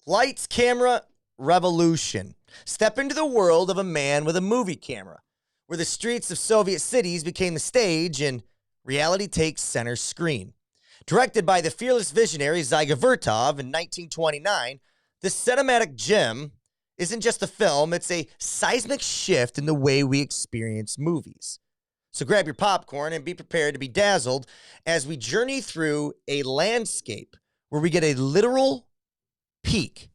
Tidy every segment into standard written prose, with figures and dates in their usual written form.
Lights, camera, revolution. Step into the world of a man with a movie camera, where the streets of Soviet cities became the stage and reality takes center screen. Directed by the fearless visionary Dziga Vertov in 1929, this cinematic gem isn't just a film, it's a seismic shift in the way we experience movies. So grab your popcorn and be prepared to be dazzled as we journey through a landscape where we get a literal peek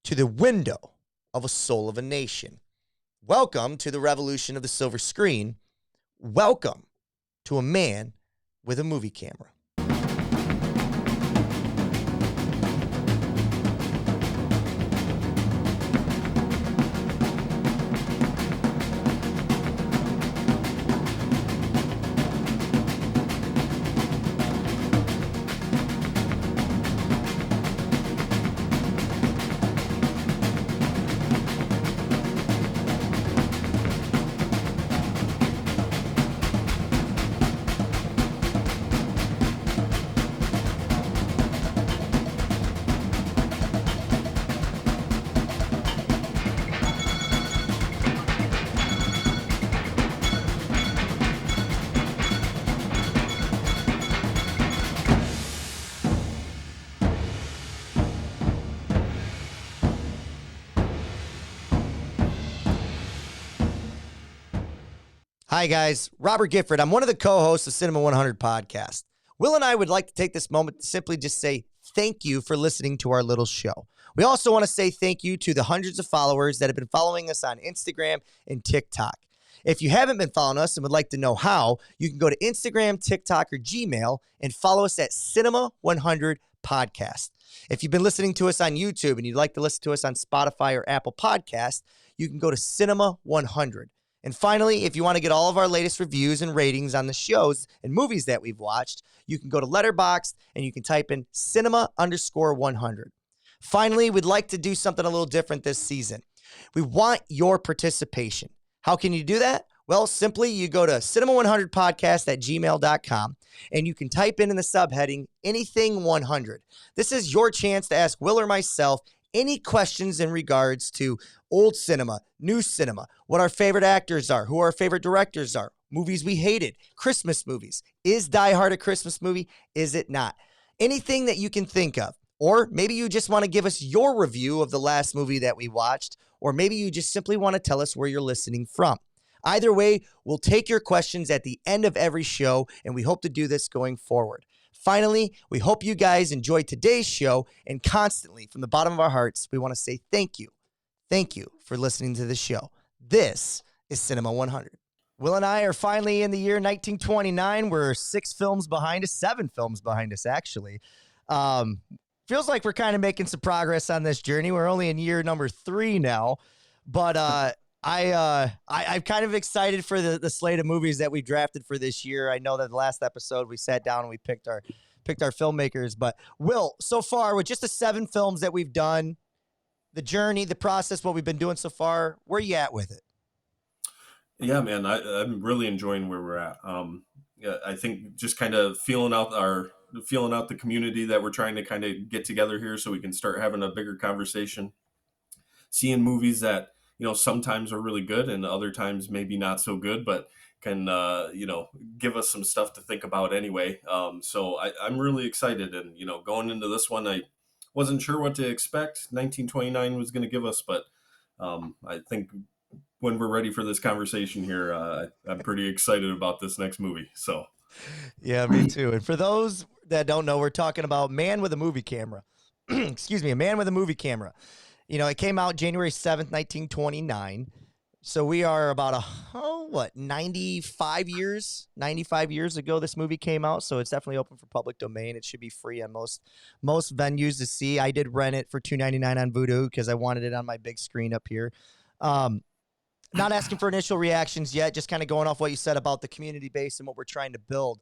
to the window of a soul of a nation. Welcome to the revolution of the silver screen. Welcome to a man with a movie camera. Hi, guys. Robert Gifford. I'm one of the co-hosts of Cinema 100 podcast. Will and I would like to take this moment to simply just say thank you for listening to our little show. We also want to say thank you to the hundreds of followers that have been following us on Instagram and TikTok. If you haven't been following us and would like to know how, you can go to Instagram, TikTok, or Gmail and follow us at Cinema 100 Podcast. If you've been listening to us on YouTube and you'd like to listen to us on Spotify or Apple Podcasts, you can go to Cinema 100. And finally, if you want to get all of our latest reviews and ratings on the shows and movies that we've watched, you can go to Letterboxd and you can type in cinema_100. Finally, we'd like to do something a little different this season. We want your participation. How can you do that? Well, simply you go to cinema100podcast@gmail.com and you can type in the subheading anything 100. This is your chance to ask Will or myself any questions in regards to old cinema, new cinema, what our favorite actors are, who our favorite directors are, movies we hated, Christmas movies. Is Die Hard a Christmas movie? Is it not? Anything that you can think of. Or maybe you just want to give us your review of the last movie that we watched, or maybe you just simply want to tell us where you're listening from. Either way, we'll take your questions at the end of every show, and we hope to do this going forward. Finally, we hope you guys enjoyed today's show, and constantly, from the bottom of our hearts, we want to say thank you. Thank you for listening to the show. This is Cinema 100. Will and I are finally in the year 1929. We're 7 films behind us, actually. Feels like we're kind of making some progress on this journey. We're only in year number 3 now, but I'm kind of excited for the slate of movies that we drafted for this year. I know that the last episode we sat down and we picked our filmmakers, but Will, so far with just the 7 films that we've done, the journey, the process, what we've been doing so far, where are you at with it? Yeah, man, I'm really enjoying where we're at. Yeah, I think just kind of feeling out the community that we're trying to kind of get together here, so we can start having a bigger conversation, seeing movies that sometimes are really good and other times maybe not so good, but can give us some stuff to think about anyway. So I'm really excited, and going into this one, I wasn't sure what to expect 1929 was going to give us, but I think when we're ready for this conversation here, I'm pretty excited about this next movie. So yeah, me too. And for those that don't know, we're talking about Man with a Movie Camera. Excuse me, A Man with a Movie Camera. It came out January 7th, 1929. So we are about 95 years ago this movie came out. So it's definitely open for public domain. It should be free on most venues to see. I did rent it for $2.99 on Vudu because I wanted it on my big screen up here. Not asking for initial reactions yet, just kind of going off what you said about the community base and what we're trying to build.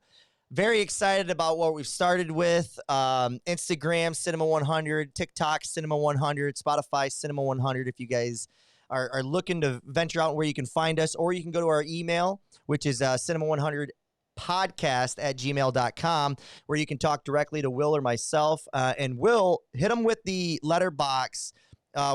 Very excited about what we've started with. Instagram, Cinema 100, TikTok, Cinema 100, Spotify, Cinema 100. If you guys are looking to venture out where you can find us, or you can go to our email, which is cinema100 podcast@gmail.com, where you can talk directly to Will or myself. And Will, hit them with the Letterboxd,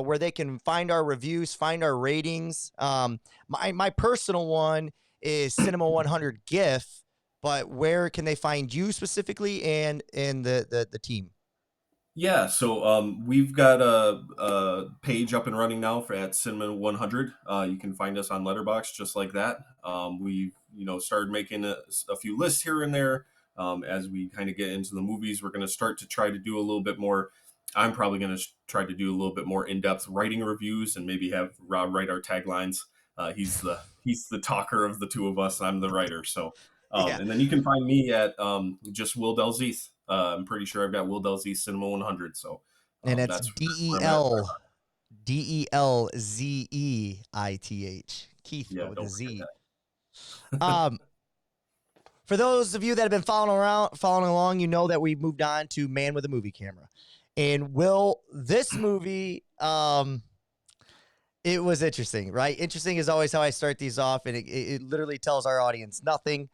where they can find our reviews, find our ratings. My personal one is Cinema 100 GIF, but where can they find you specifically and the team? Yeah, so we've got a page up and running now for at Cinema 100. You can find us on Letterboxd just like that. We've started making a few lists here and there. As we kind of get into the movies, we're going to start to try to do a little bit more. I'm probably going to try to do a little bit more in-depth writing reviews and maybe have Rob write our taglines. He's the talker of the two of us. I'm the writer. So Yeah. and then you can find me at just Will Delzeith. I'm pretty sure I've got Will Delzeith Cinema 100. So And it's that's where I'm at. Delzeith, Keith, Yeah, but with a don't forget Z. that. For those of you that have been following along, you know that we moved on to Man with a Movie Camera. And Will, this movie, it was interesting, right? Interesting is always how I start these off, and it literally tells our audience nothing.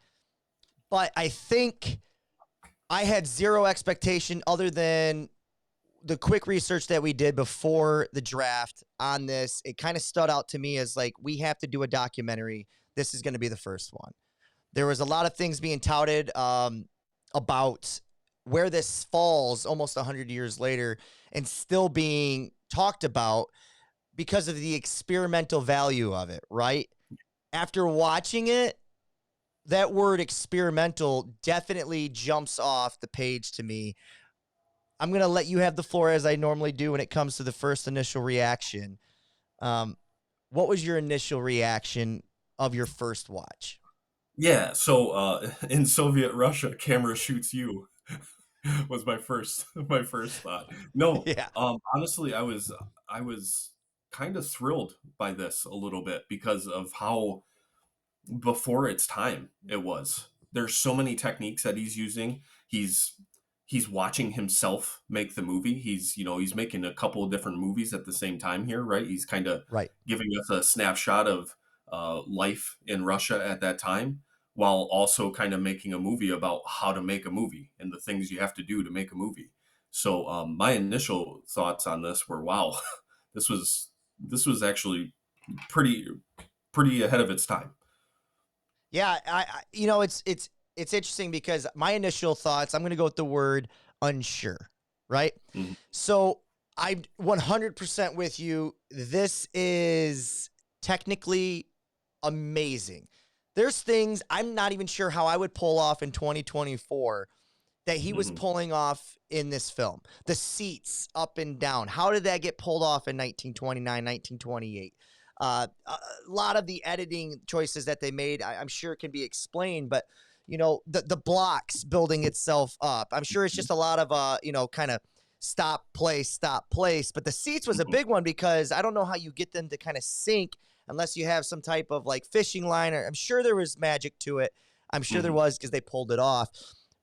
But I think I had zero expectation other than the quick research that we did before the draft on this. It kind of stood out to me as like, we have to do a documentary. This is going to be the first one. There was a lot of things being touted about where this falls almost 100 years later and still being talked about because of the experimental value of it, right? After watching it, that word experimental definitely jumps off the page to me. I'm going to let you have the floor as I normally do when it comes to the first initial reaction. What was your initial reaction of your first watch? Yeah, so in Soviet Russia, camera shoots you was my first thought. No, Yeah. honestly, I was kind of thrilled by this a little bit because of how before its time it was. There's so many techniques that he's using. He's watching himself make the movie. He's making a couple of different movies at the same time here, right? He's kind of Right. giving us a snapshot of life in Russia at that time, while also kind of making a movie about how to make a movie and the things you have to do to make a movie. So my initial thoughts on this were, wow, this was actually pretty ahead of its time. Yeah, it's interesting because my initial thoughts, I'm going to go with the word unsure, right? Mhm. So I'm 100% with you. This is technically amazing. There's things I'm not even sure how I would pull off in 2024 that he was Mhm. pulling off in this film. The seats up and down. How did that get pulled off in 1929, 1928? A lot of the editing choices that they made, I'm sure can be explained, but the blocks building itself up. I'm sure it's just a lot of kind of stop, place. But the seats was a Mhm. big one because I don't know how you get them to kind of sink unless you have some type of like fishing line. Or I'm sure there was magic to it. I'm sure there Mhm. was because they pulled it off.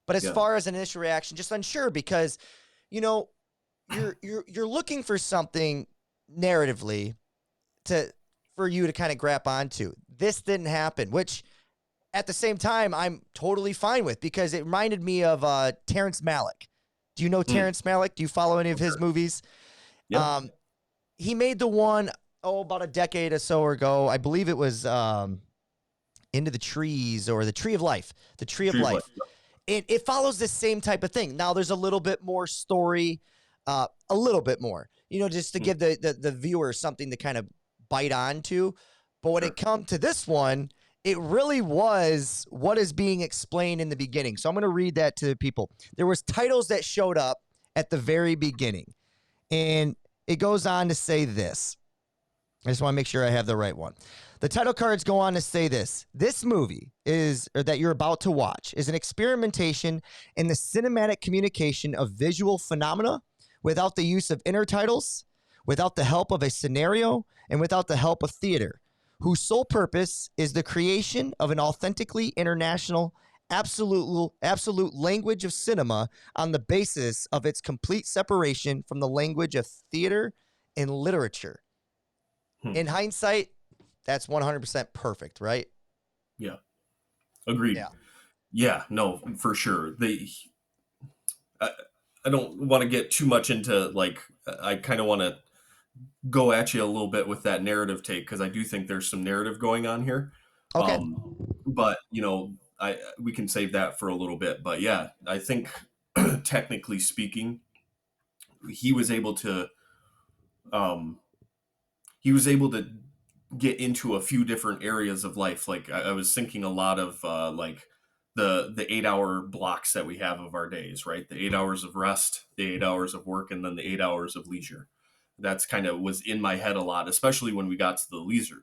But as Yeah. far as an initial reaction, just unsure because you know you're looking for something narratively to for you to kind of grab onto. This didn't happen, which at the same time I'm totally fine with because it reminded me of Terrence Malick. Do you know Mm. Terrence Malick? Do you follow any of his Okay. movies? Yeah. Um, he made the one about a decade or so ago. I believe it was Into the Trees or The Tree of Life. The Tree of Tree of Life. Life. It follows the same type of thing. Now there's a little bit more story, a little bit more, just to Mm. give the viewer something to kind of bite onto. But when it Sure. come to this one, it really was what is being explained in the beginning. So I'm going to read that to the people. There was titles that showed up at the very beginning, and it goes on to say this. I just want to make sure I have the right one. The title cards go on to say this. This movie that you're about to watch is an experimentation in the cinematic communication of visual phenomena without the use of intertitles, without the help of a scenario, and without the help of theater, whose sole purpose is the creation of an authentically international, absolute language of cinema on the basis of its complete separation from the language of theater and literature. Hmm. In hindsight, that's 100% perfect, right? Yeah. Agreed. Yeah. Yeah, no, for sure. I, I don't want to get too much into like, I kind of want to go at you a little bit with that narrative take because I do think there's some narrative going on here. Okay. But I we can save that for a little bit. But yeah, I think technically speaking, he was able to um, he was able to get into a few different areas of life. Like I was thinking a lot of like the 8 hour blocks that we have of our days, right? The 8 hours of rest, the 8 hours of work, and then the 8 hours of leisure. That's kind of was in my head a lot, especially when we got to the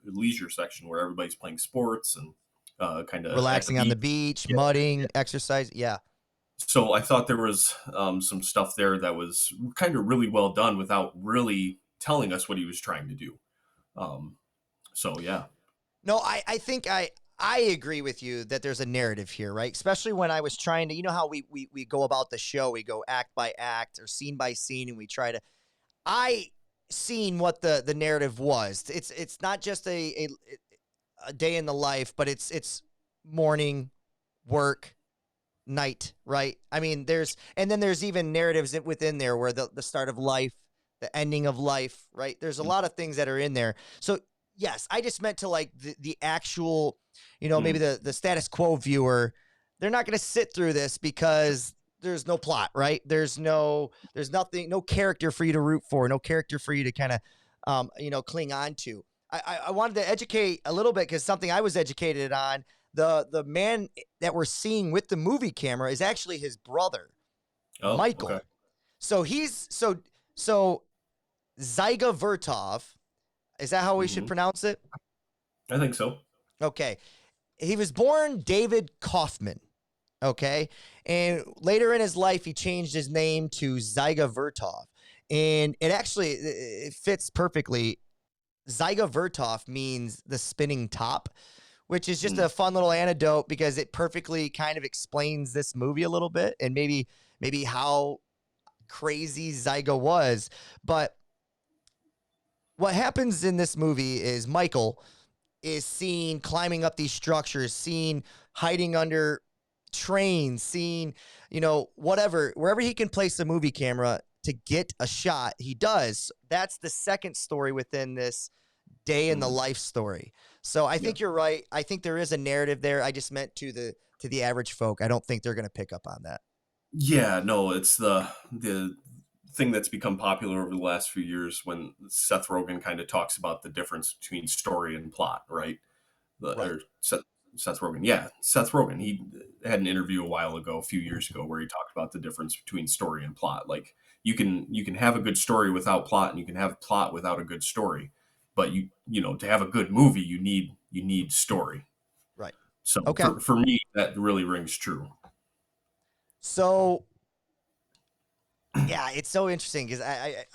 leisure section where everybody's playing sports and kind of at the Relaxing on beach. the beach, Yeah, yeah. mudding, exercise. Yeah. So I thought there was some stuff there that was kind of really well done without really telling us what he was trying to do. Um, so yeah. No, I think I agree with you that there's a narrative here, right? Especially when I was trying to, you know how we go about the show, we go act by act or scene by scene, and we try to. I seen what the narrative was. It's not just a day in the life, but it's morning, work, night, right? I mean, and then there's even narratives within there where the start of life, the ending of life, right? There's a lot of things that are in there. So yes, I just meant to like the actual, maybe Mm, the status quo viewer, they're not going to sit through this because there's no plot, right? There's nothing, no character for you to root for, no character for you to kind of, cling on to. I wanted to educate a little bit because something I was educated on, the man that we're seeing with the movie camera is actually his brother, oh, okay. Michael. So so Dziga Vertov, is that how we should Hmm. pronounce it? I think so. Okay. He was born David Kaufman. Okay. And later in his life, he changed his name to Dziga Vertov. And it fits perfectly. Dziga Vertov means the spinning top, which is just Mm, a fun little anecdote because it perfectly kind of explains this movie a little bit and maybe how crazy Zyga was. But what happens in this movie is Michael is seen climbing up these structures, seen hiding under trains, seen, whatever, wherever he can place a movie camera to get a shot, he does. That's the second story within this day in the mm, life story. So I yeah. think you're right. I think there is a narrative there. I just meant to the average folk. I don't think they're going to pick up on that. Yeah, no, it's the thing that's become popular over the last few years when Seth Rogen kind of talks about the difference between story and plot, right? Right. Or Seth Rogen. Yeah, Seth Rogen. He had an interview a while ago, a few years ago, where he talked about the difference between story and plot. Like you can have a good story without plot, and you can have plot without a good story. But to have a good movie, you need story. Right. So Okay. for me, that really rings true. So yeah, it's so interesting because I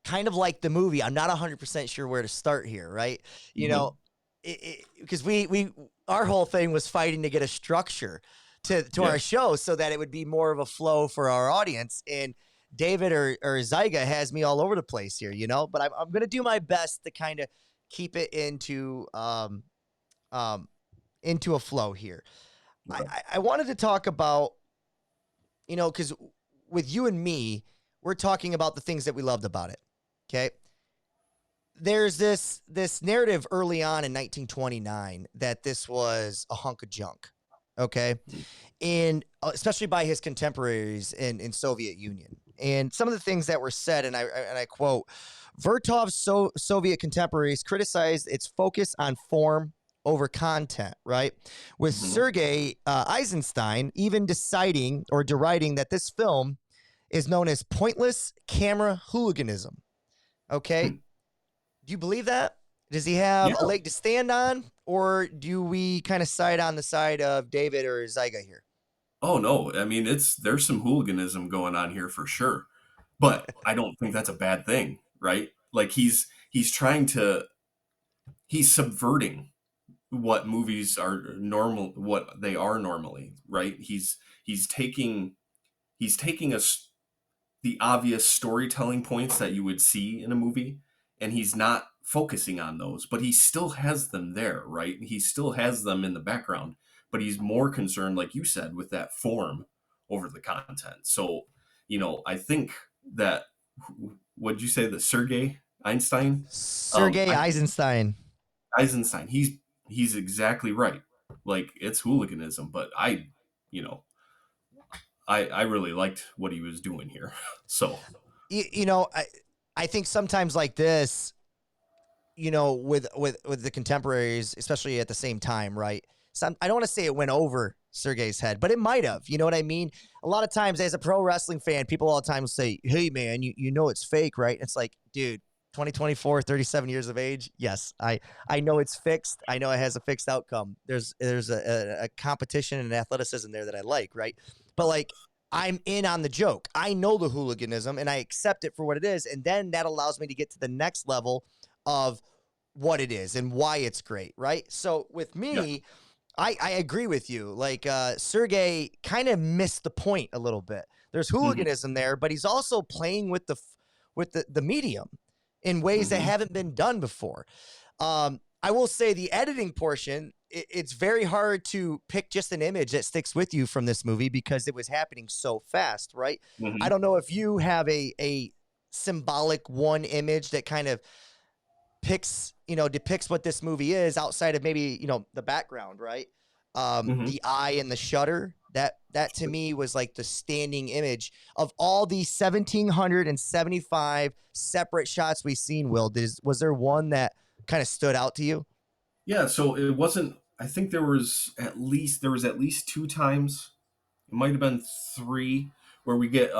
kind of like the movie. I'm not 100% sure where to start here, right? You know, Hmm. because we our whole thing was fighting to get a structure to Yeah. our show so that it would be more of a flow for our audience. And David or Zyga has me all over the place here, but I'm going to do my best to kind of keep it um, into a flow here. I, Okay. I, I wanted to talk about, because with you and me, we're talking about the things that we loved about it. Okay. There's this narrative early on in 1929 that this was a hunk of junk. Okay. And especially by his contemporaries in Soviet Union. And some of the things that were said, and I quote, Vertov's Soviet contemporaries criticized its focus on form over content, right? With Hmm. Sergei Eisenstein even deciding or deriding that this film is known as pointless camera hooliganism. Okay. Do you believe that? Does he have Yeah. a leg to stand on? Or do we kind of side on the side of David or Zyga here? Oh no, I mean there's some hooliganism going on here for sure. But I don't think that's a bad thing, right? Like he's trying to he's subverting what movies are normal what they are normally, right? He's taking us the obvious storytelling points that you would see in a movie and he's not focusing on those, but he still has them there, right? He still has them in the background, but he's more concerned, like you said, with that form over the content. So, I think that, what'd you say, the Sergey Einstein? Sergei I think Eisenstein. Eisenstein, he's exactly right. Like, it's hooliganism, but you know, I really liked what he was doing here. So, I think sometimes like this, with the contemporaries, especially at the same time, right? I don't want to say it went over Sergei's head, but it might have. You know what I mean? A lot of times, as a pro wrestling fan, people all the time will say, "Hey, man, you know it's fake, right?" It's like, dude, 2024, 37 years of age. Yes, I know it's fixed. I know it has a fixed outcome. There's a competition and athleticism there that I like, right? But like, I'm in on the joke. I know the hooliganism and I accept it for what it is, and then that allows me to get to the next level of what it is and why it's great, right? So with yeah. me, I agree with you. Like Sergey kind of missed the point a little bit. There's Hmm. hooliganism there, but he's also playing with the medium in ways that Hmm. haven't been done before. I will say the editing portion, it's very hard to pick just an image that sticks with you from this movie because it was happening so fast, right? I Hmm. don't know if you have a symbolic one image that kind of depicts what this movie is outside of maybe, the background, right? Hmm. The eye and the shutter. That to me was like the standing image of all these 1,775 separate shots we've seen. Will, was there one that kind of stood out to you? Yeah. So it wasn't. I think there was at least two times. It might have been three where we get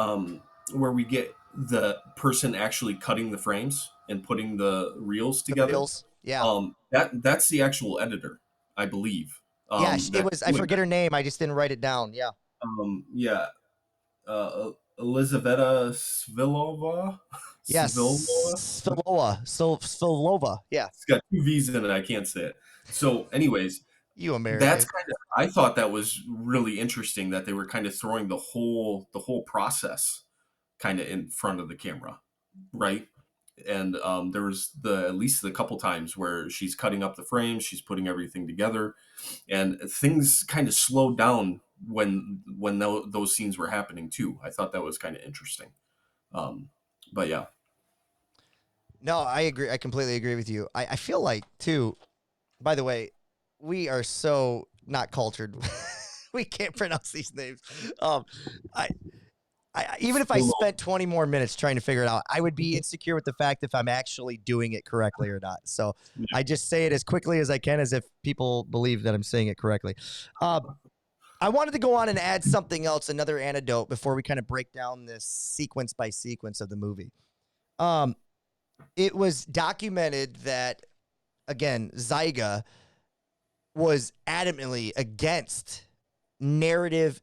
the person actually cutting the frames and putting the reels The together. reels, yeah, That's the actual editor, I believe. yeah. It That's was. I doing forget her name. I just didn't write it down. Yeah. that. Yeah. Elizaveta Svilova. Svilova. Yes, Svilova. So Svilova. Yeah. It's got two V's in it. I can't say it. So, anyways, You that's American. kind of. I thought that was really interesting that they were kind of throwing the whole process kind of in front of the camera, right? And there was at least the couple times where she's cutting up the frames, she's putting everything together, and things kind of slowed down when those scenes were happening too. I thought that was kind of interesting. But yeah. No, I agree. I completely agree with you. I feel like too. By the way, we are so not cultured. We can't pronounce these names. Um, I, even if I spent 20 more minutes trying to figure it out, I would be insecure with the fact if I'm actually doing it correctly or not. So I just say it as quickly as I can, as if people believe that I'm saying it correctly. Uh, I wanted to go on and add something else, another anecdote, before we kind of break down this sequence by sequence of the movie. Um, it was documented that, again, Zyga was adamantly against narrative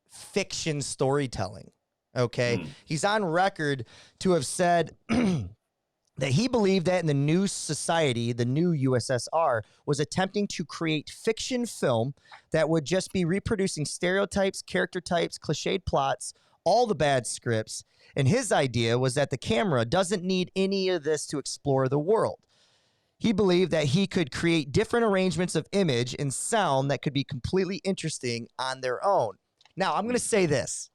fiction storytelling. Okay. Mm, He's on record to have said that he believed that in the new society, the new USSR, was attempting to create fiction film that would just be reproducing stereotypes, character types, cliched plots, all the bad scripts. And his idea was that the camera doesn't need any of this to explore the world. He believed that he could create different arrangements of image and sound that could be completely interesting on their own. Now, I'm going to say this.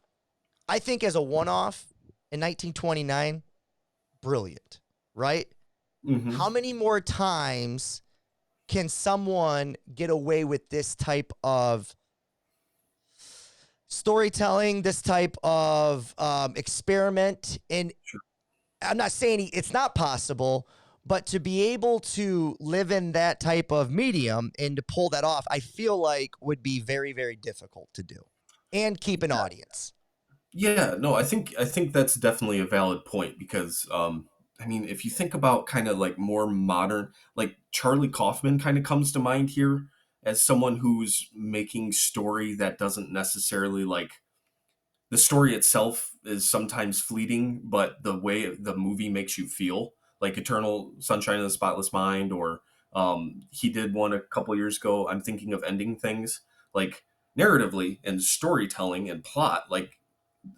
I think as a one off in 1929, brilliant, right? hmm. How many more times can someone get away with this type of storytelling, this type of experiment? And Sure. I'm not saying it's not possible, but to be able to live in that type of medium and to pull that off, I feel like would be very, very difficult to do and keep an audience. Yeah, no, I think that's definitely a valid point because I mean, if you think about kind of like more modern, like Charlie Kaufman kind of comes to mind here as someone who's making story that doesn't necessarily like the story itself is sometimes fleeting, but the way the movie makes you feel, like Eternal Sunshine of the Spotless Mind, or he did one a couple years ago. I'm thinking of Ending Things, like narratively and storytelling and plot, like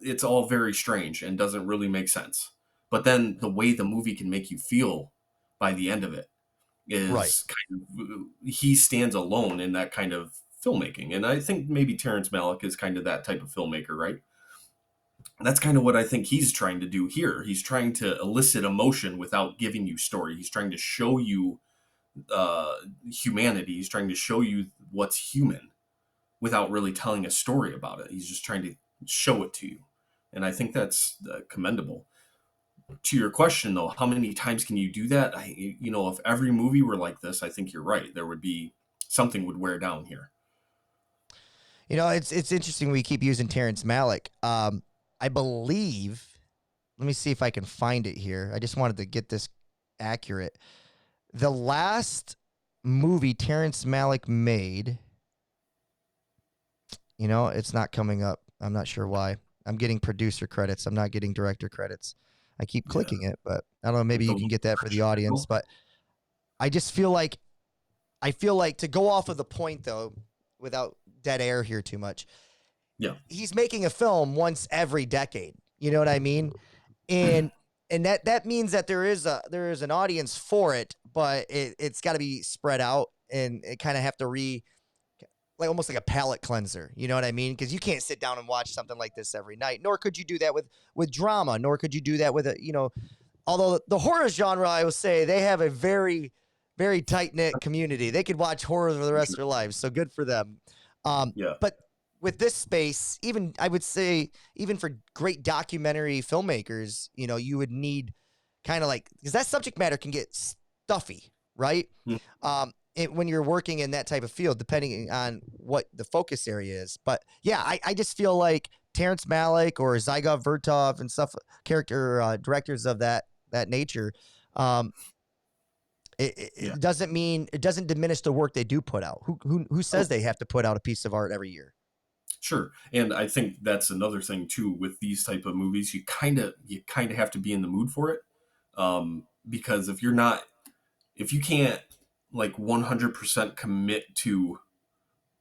it's all very strange and doesn't really make sense. But then the way the movie can make you feel by the end of it Right. is kind of he stands alone in that kind of filmmaking. And I think maybe Terrence Malick is kind of that type of filmmaker, right? That's kind of what I think he's trying to do here. He's trying to elicit emotion without giving you story. He's trying to show you uh, humanity. He's trying to show you what's human without really telling a story about it. He's just trying to show it to you. And I think that's commendable. To your question, though, how many times can you do that? If every movie were like this, I think you're right. There would be something would wear down here. It's interesting we keep using Terrence Malick. I believe, let me see if I can find it here. I just wanted to get this accurate. The last movie Terrence Malick made, it's not coming up. I'm not sure why. I'm getting producer credits. I'm not getting director credits. I keep clicking it, but I don't know. Maybe you can get that for the audience. But I just feel like, to go off of the point, though, without dead air here too much. Yeah. He's making a film once every decade. You know what I mean? And that means that there is an audience for it, but it's got to be spread out, and it kind of have to almost like a palate cleanser. You know what I mean? Because you can't sit down and watch something like this every night, nor could you do that with drama, nor could you do that with although the horror genre, I will say, they have a very, very tight-knit community. They could watch horror for the rest of their lives, so good for them. But with this space, even I would say, even for great documentary filmmakers, you would need kind of because that subject matter can get stuffy, right? Mm-hmm. When you're working in that type of field, depending on what the focus area is. But yeah, I just feel like Terrence Malick or Dziga Vertov and stuff, character directors of that nature, it doesn't diminish the work they do put out. Who says they have to put out a piece of art every year? Sure. And I think that's another thing too with these type of movies. You kind of have to be in the mood for it. Because if you can't 100% commit to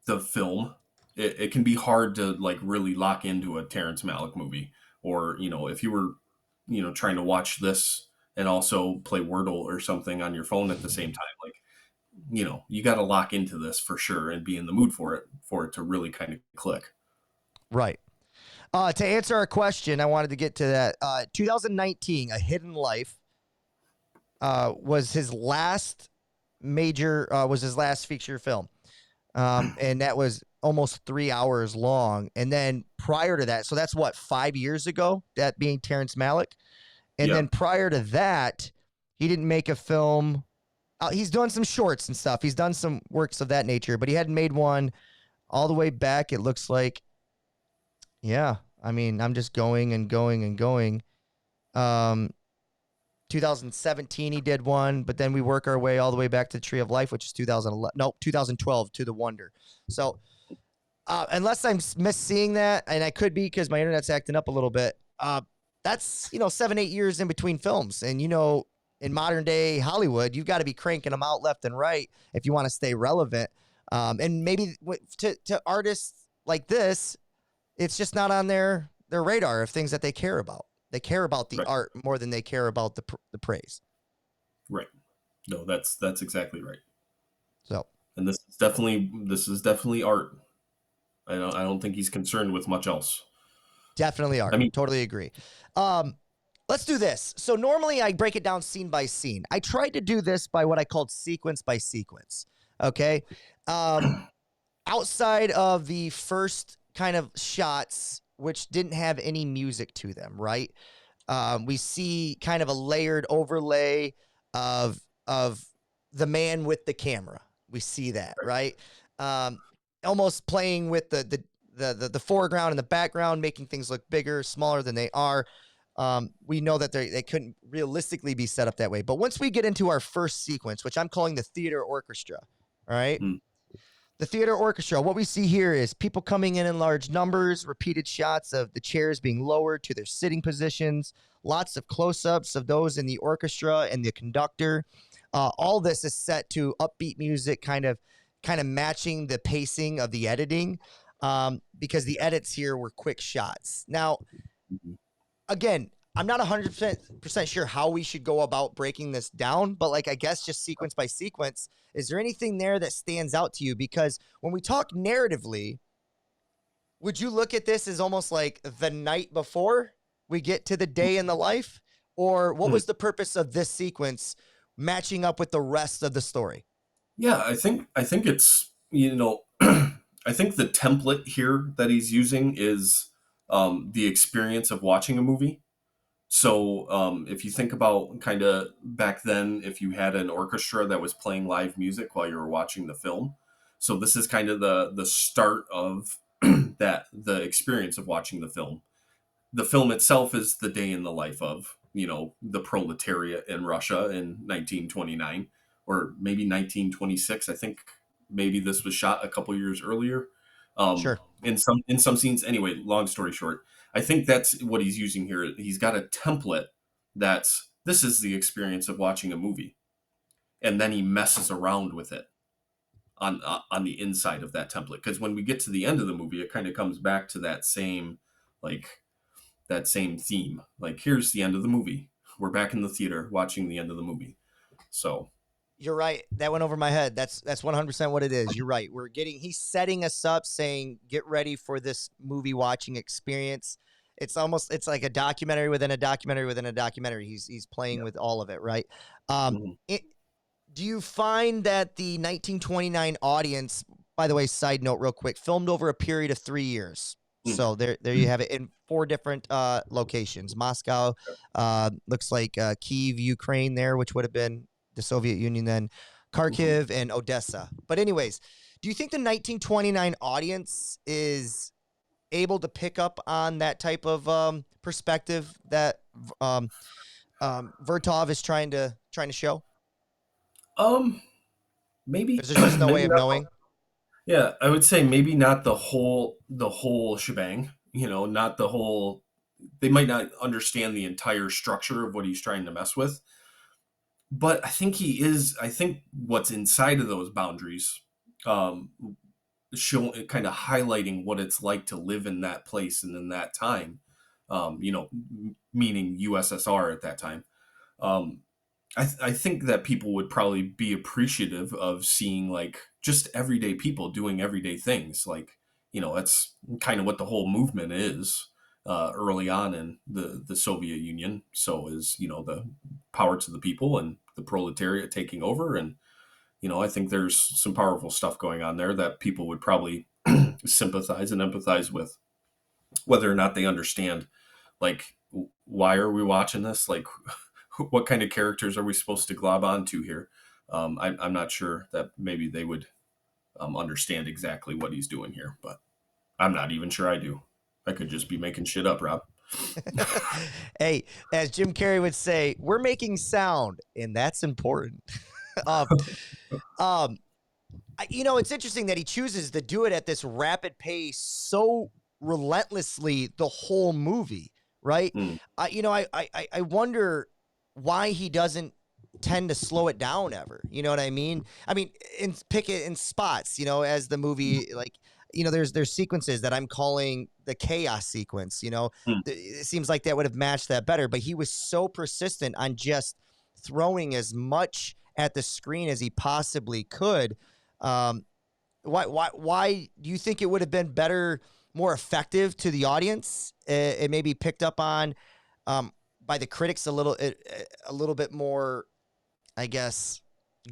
the film, it can be hard to really lock into a Terrence Malick movie. Or, if you were, trying to watch this and also play Wordle or something on your phone at the same time, you got to lock into this for sure and be in the mood for it to really kind of click. Right. To answer our question, I wanted to get to that. 2019, A Hidden Life was his last feature film. And that was almost 3 hours long. And then prior to that, so that's 5 years ago, that being Terrence Malick. And then prior to that, he didn't make a film. He's done some shorts and stuff. He's done some works of that nature, but he hadn't made one all the way back. It looks like, I mean, I'm just going and going and going. 2017, he did one, but then we work our way all the way back to Tree of Life, which is 2012, To the Wonder. So unless I'm misseeing that, and I could be because my internet's acting up a little bit, that's 7-8 years in between films. And in modern day Hollywood, you've got to be cranking them out left and right if you want to stay relevant. And maybe to artists like this, it's just not on their radar of things that they care about. They care about the art more than they care about the praise. Right. No, that's exactly right. So, and this is definitely art. I don't think he's concerned with much else. Definitely art. I mean, totally agree. Let's do this. So normally I break it down scene by scene. I tried to do this by what I called sequence by sequence. Okay. Outside of the first kind of shots, which didn't have any music to them, right? We see kind of a layered overlay of the man with the camera. We see that, right? Almost playing with the foreground and the background, making things look bigger, smaller than they are. We know that they couldn't realistically be set up that way. But once we get into our first sequence, which I'm calling the theater orchestra, all right? The theater orchestra, what we see here is people coming in large numbers, repeated shots of the chairs being lowered to their sitting positions, lots of close-ups of those in the orchestra and the conductor. All this is set to upbeat music, kind of matching the pacing of the editing, because the edits here were quick shots. Now, again, I'm not 100% sure how we should go about breaking this down, but like I guess just sequence by sequence, is there anything there that stands out to you? Because when we talk narratively, would you look at this as almost like the night before we get to the day in the life? Or what Hmm. was the purpose of this sequence matching up with the rest of the story? Yeah, I think it's I think the template here that he's using is the experience of watching a movie. So if you think about kind of back then, if you had an orchestra that was playing live music while you were watching the film, so this is kind of the start of that the experience of watching the film. The film itself is the day in the life of the proletariat in Russia in 1929 or maybe 1926. I think maybe this was shot a couple years earlier. Sure. In some scenes, anyway. Long story short, I think that's what he's using here. He's got a template that's this is the experience of watching a movie, and then he messes around with it on the inside of that template. Because when we get to the end of the movie, it kind of comes back to like that same theme. Like, here's the end of the movie. We're back in the theater watching the end of the movie. So, You're right. That went over my head. That's 100% what it is. You're right. He's setting us up saying, get ready for this movie watching experience. It's like a documentary within a documentary within a documentary. He's playing yeah. with all of it, right? Um, Mhm. it, do you find that the 1929 audience, by the way, side note real quick, filmed over a period of 3 years? Mm. So there you have it in 4 different locations. Moscow, looks like Kyiv, Ukraine there, which would have been the Soviet Union then, Mhm. Kharkiv, and Odessa. But anyways, do you think the 1929 audience is able to pick up on that type of perspective that um, Vertov is trying to show? Um, maybe, Because there's just no way maybe of not. knowing. Yeah, I would say maybe not the whole shebang. Not the whole. They might not understand the entire structure of what he's trying to mess with, but I think he is. I think what's inside of those boundaries, um, show kind of highlighting what it's like to live in that place and in that time. Meaning USSR at that time. Um, I think that people would probably be appreciative of seeing like just everyday people doing everyday things. Like, that's kind of what the whole movement is early on in the Soviet Union. So is, the power to the people and the proletariat taking over. And, I think there's some powerful stuff going on there that people would probably sympathize and empathize with, whether or not they understand, like, why are we watching this? Like, what kind of characters are we supposed to glob onto here? I'm not sure that maybe they would understand exactly what he's doing here, but I'm not even sure I do. I could just be making shit up, Rob. Hey, as Jim Carrey would say, we're making sound, and that's important. um, um, it's interesting that he chooses to do it at this rapid pace so relentlessly the whole movie, right? Mm, I wonder why he doesn't tend to slow it down ever. You know what I mean? I mean, pick it in spots. As the movie, like, there's sequences that I'm calling the chaos sequence. mm, It seems like that would have matched that better, but he was so persistent on just throwing as much at the screen as he possibly could. um, why do you think it would have been better, more effective to the audience? It maybe picked up on by the critics a little bit more, I guess,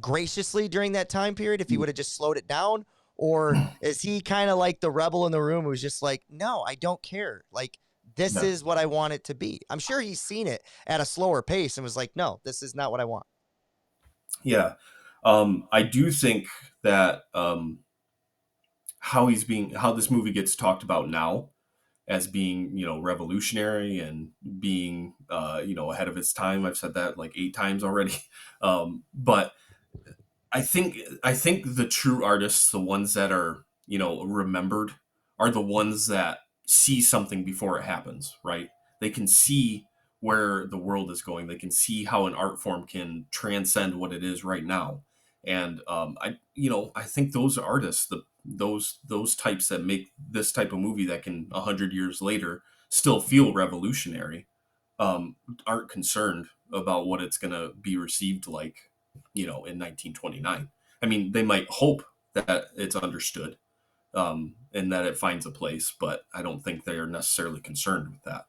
graciously during that time period if he mm. would have just slowed it down? Or is he kind of like the rebel in the room who's just like, no, I don't care. Like, this Yeah, is what I want it to be. I'm sure he's seen it at a slower pace and was like, no, this is not what I want. yeah. I do think that how this movie gets talked about now as being revolutionary and being ahead of its time. I've said that like 8 times already. But I think the true artists, the ones that are remembered, are the ones that see something before it happens. Right? They can see where the world is going. They can see how an art form can transcend what it is right now. And I think those artists, those types that make this type of movie that can 100 years later still feel revolutionary. aren't concerned about what it's going to be received like, in 1929. I mean, they might hope that it's understood, and that it finds a place, but I don't think they are necessarily concerned with that.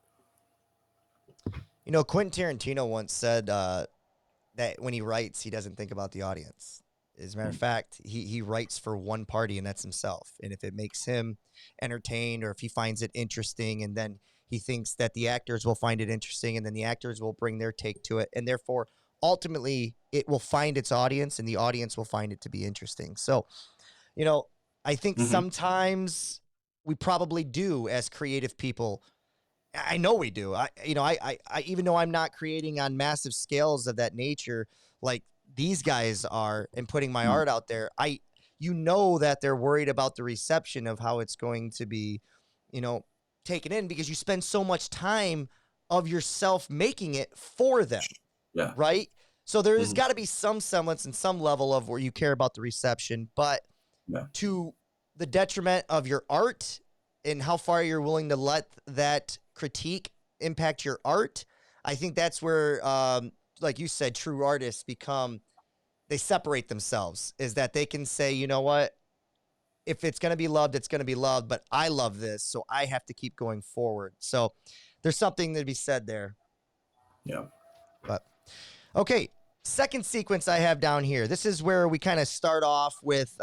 Quentin Tarantino once said that when he writes, he doesn't think about the audience. As a matter of fact, he writes for one party, and that's himself. And if it makes him entertained, or if he finds it interesting, and then he thinks that the actors will find it interesting, and then the actors will bring their take to it, and therefore, ultimately, it will find its audience, and the audience will find it to be interesting. So, I think Mm-hmm. sometimes we probably do, as creative people. I know we do. I even though I'm not creating on massive scales of that nature like these guys are and putting my art out there, that they're worried about the reception of how it's going to be, you know, taken in, because you spend so much time of yourself making it for them, Yeah. right? So there's Mm-hmm. got to be some semblance and some level of where you care about the reception, but Yeah. to the detriment of your art and how far you're willing to let that critique impact your art. I think that's where, like you said, true artists they separate themselves, is that they can say, you know what, if it's going to be loved, it's going to be loved, but I love this, so I have to keep going forward. So there's something to be said there. Yeah. But okay, second sequence I have down here. This is where we kind of start off with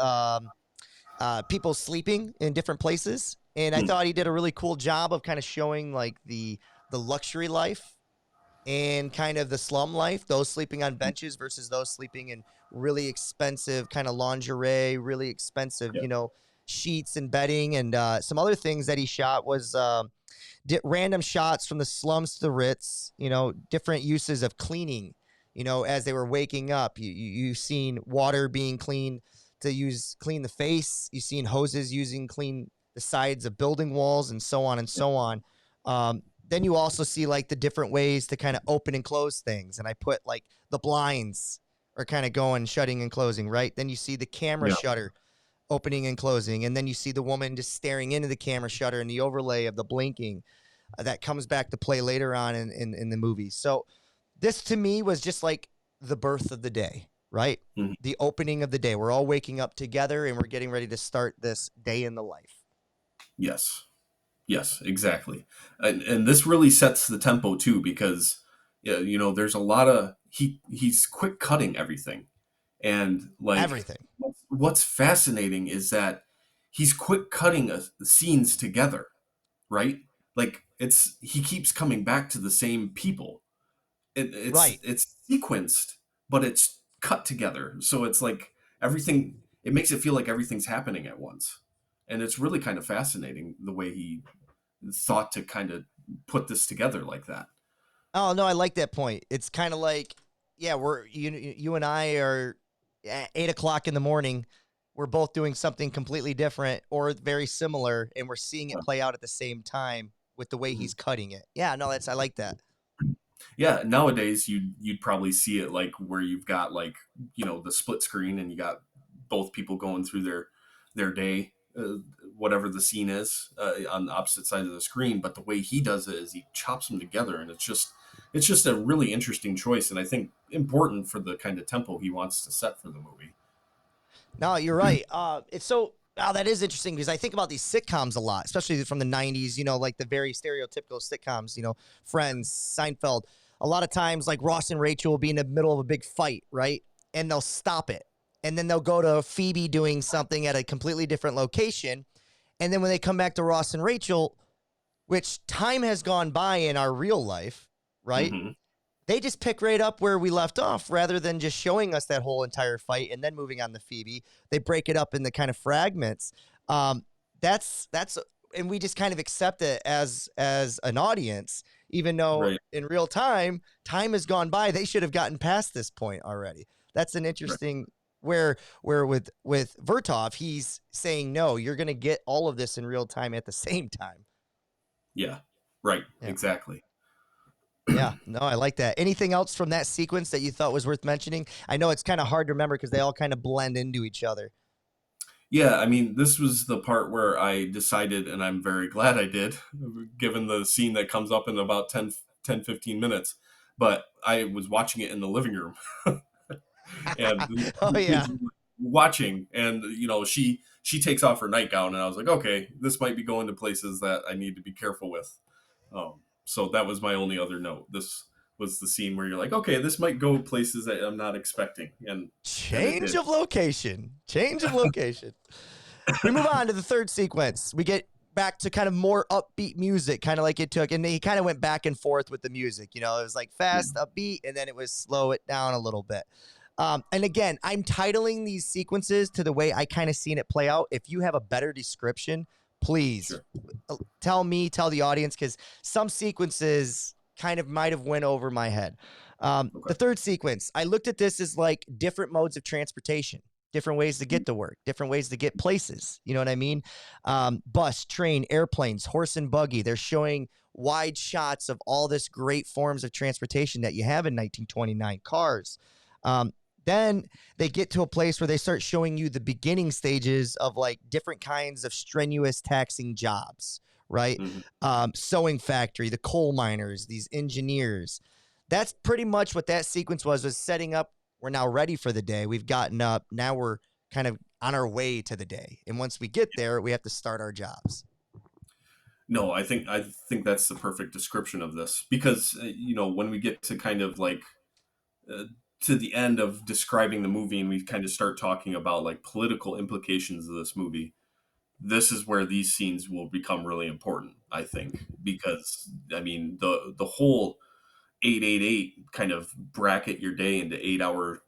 people sleeping in different places, and I thought he did a really cool job of kind of showing like the luxury life and kind of the slum life, those sleeping on benches versus those sleeping in really expensive kind of lingerie, really expensive, Yeah. sheets and bedding. And some other things that he shot was random shots from the slums to the Ritz, different uses of cleaning, as they were waking up. You've seen water being cleaned to clean the face. You've seen hoses using clean the sides of building walls, and so on and so on. Then you also see like the different ways to kind of open and close things. And I put like the blinds are kind of going, shutting and closing, right? Then you see the camera Yeah. shutter opening and closing. And then you see the woman just staring into the camera shutter and the overlay of the blinking that comes back to play later on in the movie. So this to me was just like the birth of the day, right? Mm-hmm. The opening of the day. We're all waking up together and we're getting ready to start this day in the life. Yes. Yes, exactly. And this really sets the tempo too, because there's a lot of he's quick cutting everything. And like Everything. what's fascinating is that he's quick cutting scenes together, right? Like he keeps coming back to the same people. Right. It's sequenced, but it's cut together. So it's like everything. It makes it feel like everything's happening at once, and it's really kind of fascinating the way he thought to kind of put this together like that. Oh no, I like that point. It's kind of like, yeah, you and I are at 8 o'clock in the morning. We're both doing something completely different or very similar, and we're seeing it play out at the same time with the way Mhm. he's cutting it. Yeah, no, I like that. Yeah, nowadays you'd probably see it like where you've got like the split screen and you got both people going through their day, whatever the scene is, on the opposite side of the screen. But the way he does it is he chops them together, and it's just a really interesting choice, and I think important for the kind of tempo he wants to set for the movie. No, you're right. It's so. Oh, that is interesting because I think about these sitcoms a lot, especially from the '90s. Like the very stereotypical sitcoms. Friends, Seinfeld. A lot of times, like Ross and Rachel will be in the middle of a big fight, right? And they'll stop it, and then they'll go to Phoebe doing something at a completely different location, and then when they come back to Ross and Rachel, which time has gone by in our real life, right? Hmm. They just pick right up where we left off rather than just showing us that whole entire fight and then moving on to Phoebe. They break it up in the kind of fragments. Um, that's and we just kind of accept it as an audience, even though Right. in real time has gone by. They should have gotten past this point already. That's an Right. interesting where with Vertov, he's saying no, you're going to get all of this in real time at the same time. Yeah. Right. Yeah. Exactly. Yeah, no, I like that. Anything else from that sequence that you thought was worth mentioning? I know it's kind of hard to remember because they all kind of blend into each other. Yeah, I mean, this was the part where I decided, and I'm very glad I did, given the scene that comes up in about 10, 15 minutes, but I was watching it in the living room and Oh the yeah. kids were watching, and she takes off her nightgown, and I was like, okay, this might be going to places that I need to be careful with. So that was my only other note. This was the scene where you're like, okay, this might go places that I'm not expecting, and it Change did. of location. Change of location. We move on to the third sequence. We get back to kind of more upbeat music, kind of like it took, and he kind of went back and forth with the music. You know, it was like fast, upbeat, and then it was slow it down a little bit. And again, I'm titling these sequences to the way I kind of seen it play out. If you have a better description, please Sure. tell me, tell the audience, because some sequences kind of might have went over my head. Okay. The third sequence, I looked at this as like different modes of transportation, different ways to get to work, different ways to get places. You know what I mean? Bus, train, airplanes, horse and buggy. They're showing wide shots of all this great forms of transportation that you have in 1929 cars. Then they get to a place where they start showing you the beginning stages of like different kinds of strenuous, taxing jobs, right? Mhm. Sewing factory, the coal miners, these engineers. That's pretty much what that sequence was setting up. We're now ready for the day. We've gotten up. Now we're kind of on our way to the day. And once we get there, we have to start our jobs. No, I think that's the perfect description of this, because when we get to kind of like uh, to the end of describing the movie, and we kind of start talking about like political implications of this movie, this is where these scenes will become really important, I think, because I mean the whole 888 kind of bracket your day into 8 hour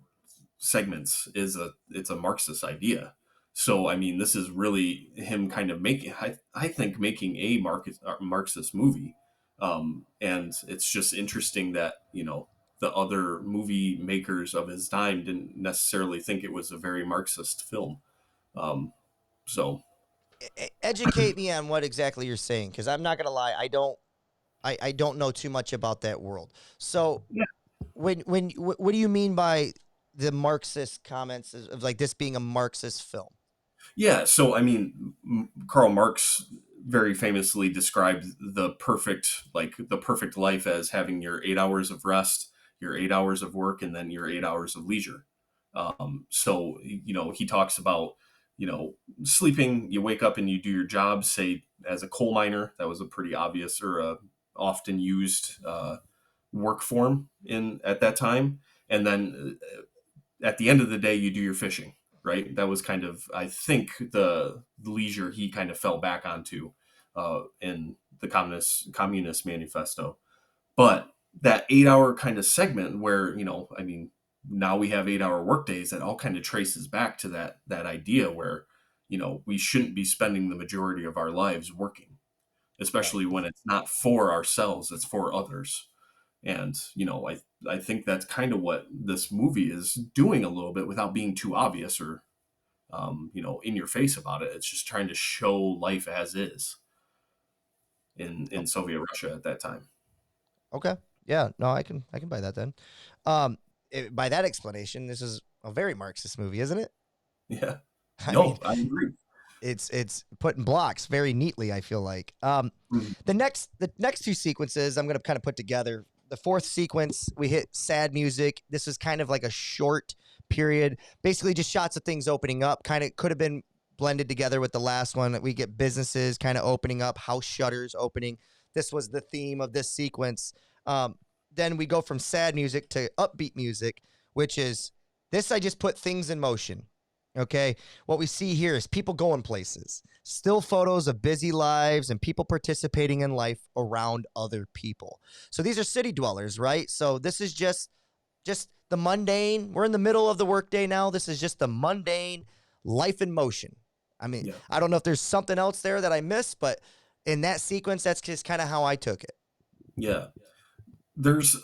segments it's a Marxist idea. So I mean, this is really him kind of making, I think, making a Marxist movie, and it's just interesting that the other movie makers of his time didn't necessarily think it was a very Marxist film. Um, so Educate me on what exactly you're saying, because I'm not gonna lie, I don't know too much about that world. So what do you mean by the Marxist comments of like this being a Marxist film? yeah, so I mean, Karl Marx very famously described the perfect life as having your 8 hours of rest, your 8 hours of work, and then your 8 hours of leisure. So he talks about sleeping. You wake up and you do your job. Say as a coal miner, that was a pretty obvious or a often used work form in at that time, and then at the end of the day, you do your fishing, right? That was kind of, I think, the leisure he kind of fell back onto in the Communist Manifesto. But that 8 hour kind of segment where, I mean, now we have 8 hour workdays, that all kind of traces back to that idea where, we shouldn't be spending the majority of our lives working, Right. especially when it's not for ourselves, it's for others. And I think that's kind of what this movie is doing a little bit without being too obvious or in your face about it. It's just trying to show life as is in Soviet Russia at that time. Okay. Yeah. No, I can buy that then. By that explanation, this is a very Marxist movie, isn't it? Yeah. I mean, No, I agree. it's put in blocks very neatly. I feel like Mhm. the next two sequences I'm gonna kind of put together. The fourth sequence, we hit sad music. This is kind of like a short period, basically just shots of things opening up. Kind of could have been blended together with the last one. We get businesses kind of opening up, house shutters opening. This was the theme of this sequence. Um, then we go from sad music to upbeat music, which is this. I just put things in motion. Okay, what we see here is people going places, still photos of busy lives and people participating in life around other people. So these are city dwellers, right? So this is just the mundane. We're in the middle of the workday now. This is just the mundane life in motion. I mean, Yeah. I don't know if there's something else there that I missed, but in that sequence, that's just kind of how I took it. Yeah. There's,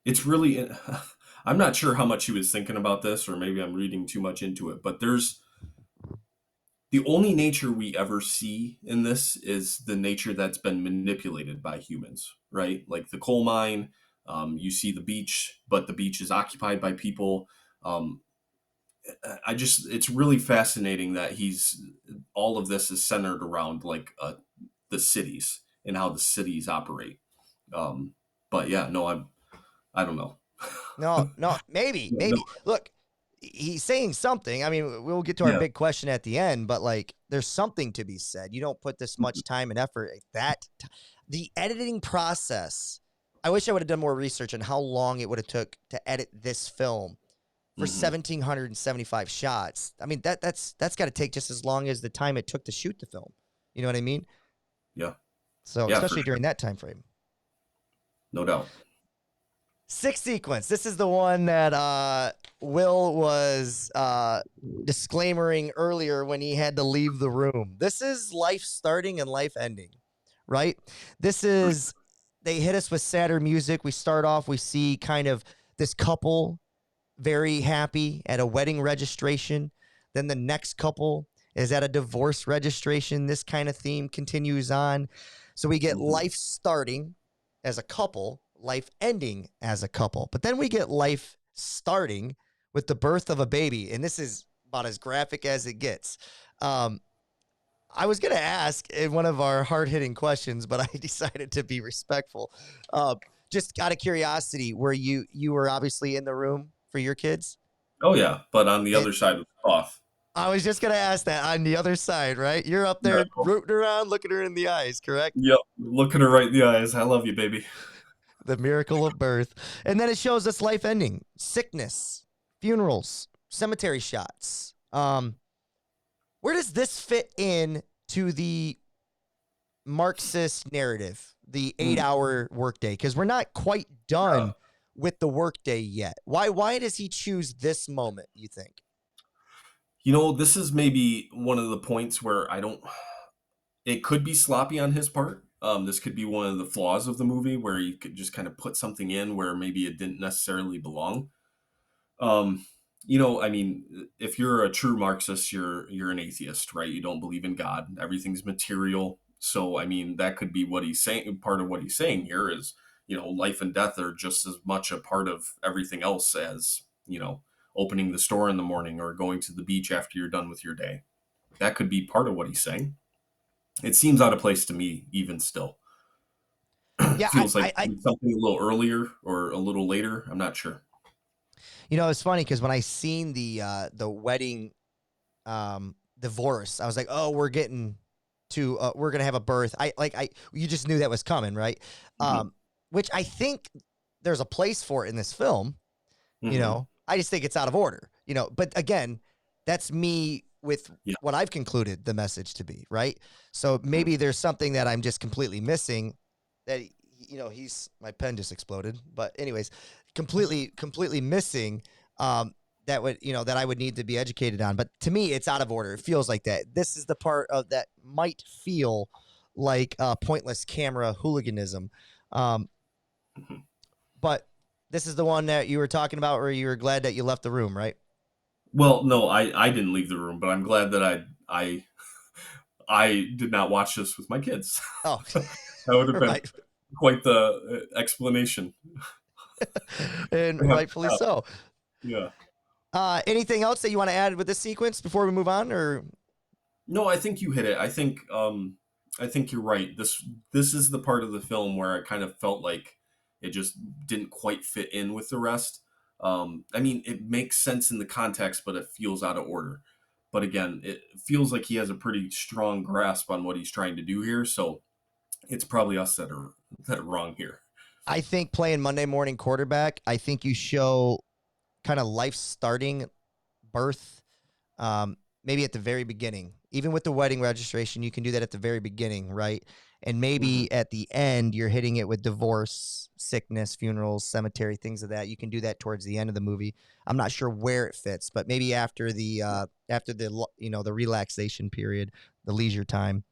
it's really, I'm not sure how much he was thinking about this, or maybe I'm reading too much into it, but there's the only nature we ever see in this is the nature that's been manipulated by humans, right? Like the coal mine, you see the beach, but the beach is occupied by people. Um, it's really fascinating that all of this is centered around like the cities and how the cities operate. But yeah, no, I don't know. No, maybe, No, no. maybe. Look, he's saying something. I mean, we'll get to our Yeah. big question at the end, but like, there's something to be said. You don't put this much time and effort. The editing process. I wish I would have done more research on how long it would have took to edit this film for Mm-hmm. 1,775 shots. I mean, that's got to take just as long as the time it took to shoot the film. You know what I mean? Yeah. So, Yeah, for especially sure. during that time frame. No doubt. Sixth sequence. This is the one that Will was disclaimering earlier when he had to leave the room. This is life starting and life ending, right? This is, they hit us with sadder music. We start off, we see kind of this couple very happy at a wedding registration. Then the next couple is at a divorce registration. This kind of theme continues on. So we get life starting as a couple, life ending as a couple. But then we get life starting with the birth of a baby. And this is about as graphic as it gets. I was going to ask in one of our hard-hitting questions, but I decided to be respectful. Just out of curiosity, were you were obviously in the room for your kids? Oh yeah, but on the And other side of the cloth. I was just going to ask that on the other side, right? You're up Yeah. there rooting around, looking her in the eyes, correct? Yep. Looking her right in the eyes. I love you, baby. The miracle of birth. And then it shows us life ending, sickness, funerals, cemetery shots. Where does this fit in to the Marxist narrative, the 8-hour workday? Because we're not quite done with the workday yet. Why does he choose this moment, you think? You know, this is maybe one of the points where it could be sloppy on his part. This could be one of the flaws of the movie where you could just kind of put something in where maybe it didn't necessarily belong. Um, I mean, if you're a true Marxist, you're an atheist, right? You don't believe in God. Everything's material. So, I mean, that could be what he's saying. Part of what he's saying here is, life and death are just as much a part of everything else as, opening the store in the morning or going to the beach after you're done with your day. That could be part of what he's saying. It seems out of place to me, even still. Yeah, Feels like something a little earlier or a little later. I'm not sure. It's funny because when I seen the wedding divorce, I was like, oh, we're getting to we're gonna have a birth. You just knew that was coming, right? Which I think there's a place for it in this film. I just think it's out of order. But again, that's me with what I've concluded the message to be, right? So maybe there's something that I'm just completely missing. That my pen just exploded. But anyways, completely missing. That would that I would need to be educated on. But to me, it's out of order. It feels like that. This is the part of that might feel like pointless camera hooliganism. But this is the one that you were talking about where you were glad that you left the room, right? Well, no, I didn't leave the room, but I'm glad that I did not watch this with my kids. Oh, That would have been right. quite the explanation. And rightfully so. Yeah. Anything else that you want to add with this sequence before we move on, or? No, I think you hit it. I think you're right. This is the part of the film where I kind of felt like it just didn't quite fit in with the rest. I mean, it makes sense in the context, but it feels out of order. But again, it feels like he has a pretty strong grasp on what he's trying to do here. So it's probably us that are wrong here. I think playing Monday morning quarterback, I think you show kind of life starting, birth, maybe at the very beginning. Even with the wedding registration, you can do that at the very beginning, right? And maybe at the end, you're hitting it with divorce, sickness, funerals, cemetery, things of that. You can do that towards the end of the movie. I'm not sure where it fits, but maybe after the the relaxation period, the leisure time.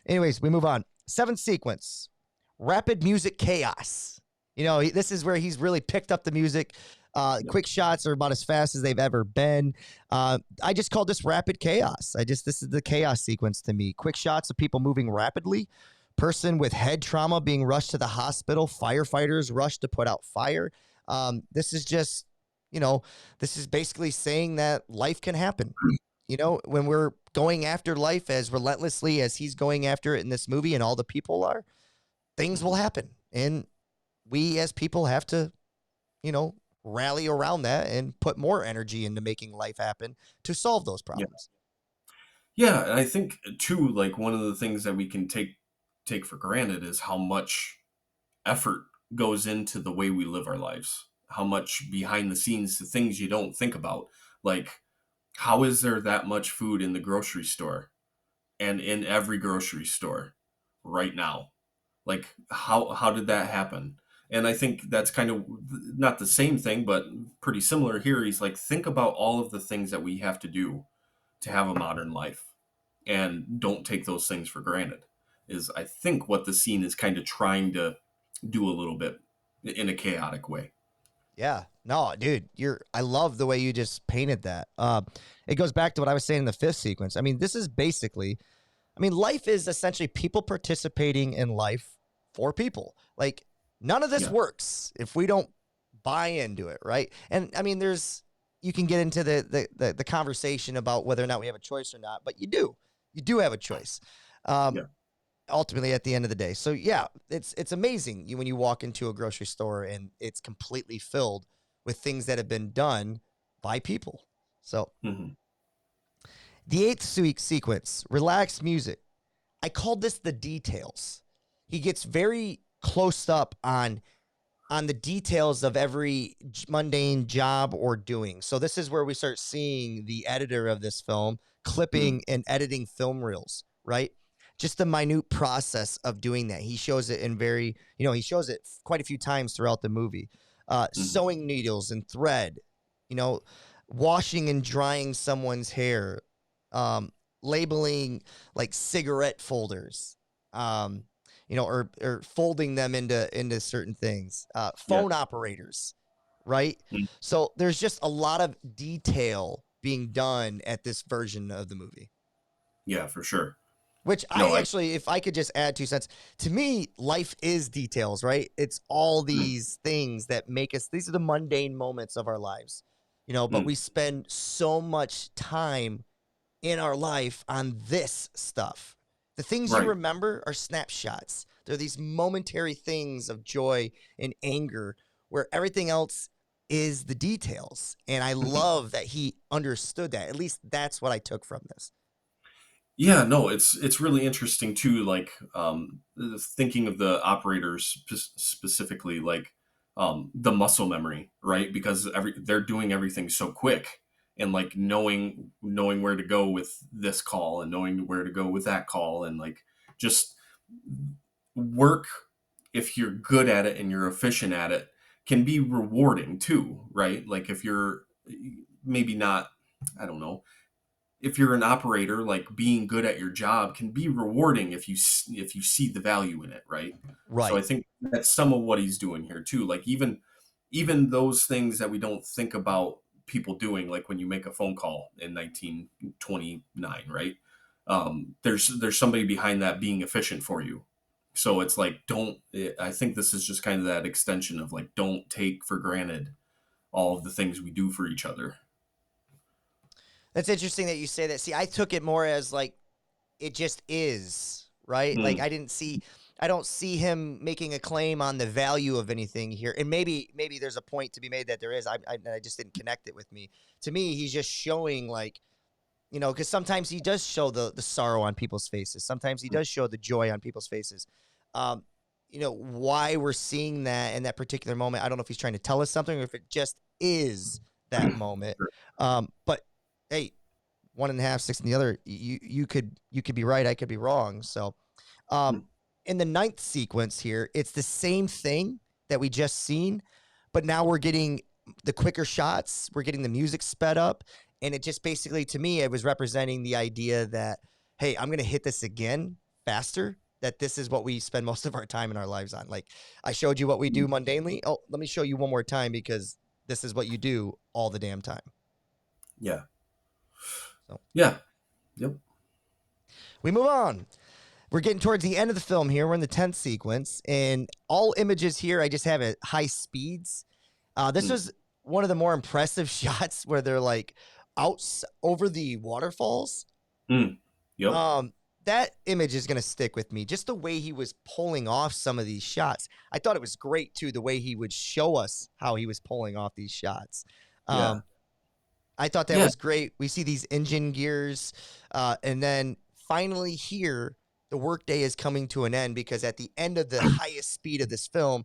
Anyways, we move on. Seventh sequence, rapid music chaos. This is where he's really picked up the music. Quick shots are about as fast as they've ever been. I just called this rapid chaos. This is the chaos sequence to me. Quick shots of people moving rapidly. Person with head trauma being rushed to the hospital. Firefighters rushed to put out fire. This is just, this is basically saying that life can happen. When we're going after life as relentlessly as he's going after it in this movie and all the people are, things will happen. And we as people have to, rally around that and put more energy into making life happen to solve those Yeah. problems. Yeah, and I think too, like one of the things that we can take for granted is how much effort goes into the way we live our lives. How much behind the scenes, the things you don't think about. Like, how is there that much food in the grocery store and in every grocery store right now? Like, how did that happen? And I think that's kind of not the same thing, but pretty similar here. He's like, think about all of the things that we have to do to have a modern life, and don't take those things for granted. Is I think what the scene is kind of trying to do a little bit in a chaotic way. Yeah. No, dude, I love the way you just painted that. It goes back to what I was saying in the fifth sequence. I mean, this is basically, life is essentially people participating in life for people. Like, none of this Yeah. works if we don't buy into it, right? And you can get into the conversation about whether or not we have a choice or not, but you do have a choice. Yeah. Ultimately at the end of the day. So yeah, it's amazing when you walk into a grocery store and it's completely filled with things that have been done by people. So Hmm. the eighth sequence, relaxed music. I called this the details. He gets very close up on the details of every mundane job or doing. So this is where we start seeing the editor of this film clipping and editing film reels, right? Just the minute process of doing that. He shows it he shows it quite a few times throughout the movie. Hmm. Sewing needles and thread, you know, washing and drying someone's hair, labeling like cigarette folders, or folding them into certain things. Yeah. Phone operators, right? Mm. So there's just a lot of detail being done at this version of the movie. Yeah, for sure. Which No, I actually, if I could just add 2 cents, to me, life is details, right? It's all mm, these things that make us, these are the mundane moments of our lives, but mm, we spend so much time in our life on this stuff. The things you right. remember are snapshots. They're these momentary things of joy and anger where everything else is the details. And I Mhm. love that he understood that. At least that's what I took from this. Yeah, no, it's really interesting too. Like, thinking of the operators specifically, like, the muscle memory, right? Because they're doing everything so quick, and like knowing where to go with this call and knowing where to go with that call, and like just work, if you're good at it and you're efficient at it, can be rewarding too, right? Like if you're maybe not, I don't know, if you're an operator, like being good at your job can be rewarding if you see the value in it, right? So I Right. think that's some of what he's doing here too. Like even those things that we don't think about people doing, like when you make a phone call in 1929, right? There's somebody behind that being efficient for you. So it's like, don't. I think this is just kind of that extension of like, don't take for granted all of the things we do for each other. That's interesting that you say that. See, I took it more as like it just is, right? Like Mm, I don't see him making a claim on the value of anything here. And maybe there's a point to be made that there is. I just didn't connect it with me. To me, he's just showing like, because sometimes he does show the sorrow on people's faces. Sometimes he mm, does show the joy on people's faces. Um, why we're seeing that in that particular moment. I don't know if he's trying to tell us something or if it just is that moment. sure. But hey, one and a half, six, and the other. You could be right. I could be wrong. So, Mm, in the ninth sequence here, it's the same thing that we just seen, but now we're getting the quicker shots. We're getting the music sped up, and it just basically, to me, it was representing the idea that, hey, I'm gonna hit this again faster. That this is what we spend most of our time in our lives on. Like I showed you what we mm, do mundanely. Oh, let me show you one more time because this is what you do all the damn time. yeah. So Yeah. Yep. we move on. We're getting towards the end of the film here. We're in the 10th sequence, and all images here I just have at high speeds. This Mm, was one of the more impressive shots where they're like out over the waterfalls. mm, yep. Um, that image is going to stick with me. Just the way he was pulling off some of these shots. I thought it was great too, the way he would show us how he was pulling off these shots. Yeah. I thought that Yeah. was great. We see these engine gears, and then finally here, the workday is coming to an end because at the end of the highest speed of this film,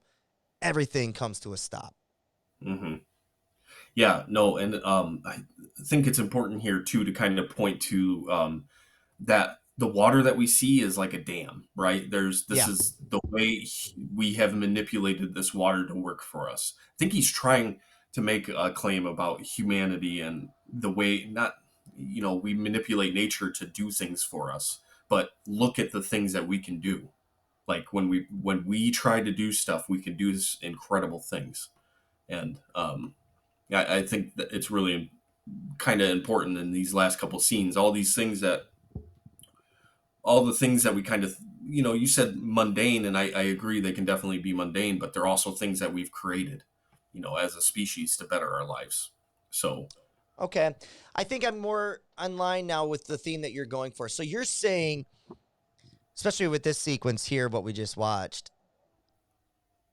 everything comes to a stop. Mm-hmm. Yeah, no, and I think it's important here too to kind of point to that the water that we see is like a dam, right? This Yeah. is the way we have manipulated this water to work for us. I think he's trying to make a claim about humanity and the way not, we manipulate nature to do things for us, but look at the things that we can do. Like when we try to do stuff, we can do this incredible things, and I think that it's really kind of important in these last couple scenes. All the things that we kind of, you said mundane, and I agree they can definitely be mundane, but they're also things that we've created, as a species to better our lives. So, Okay. I think I'm more online now with the theme that you're going for. So you're saying, especially with this sequence here, what we just watched,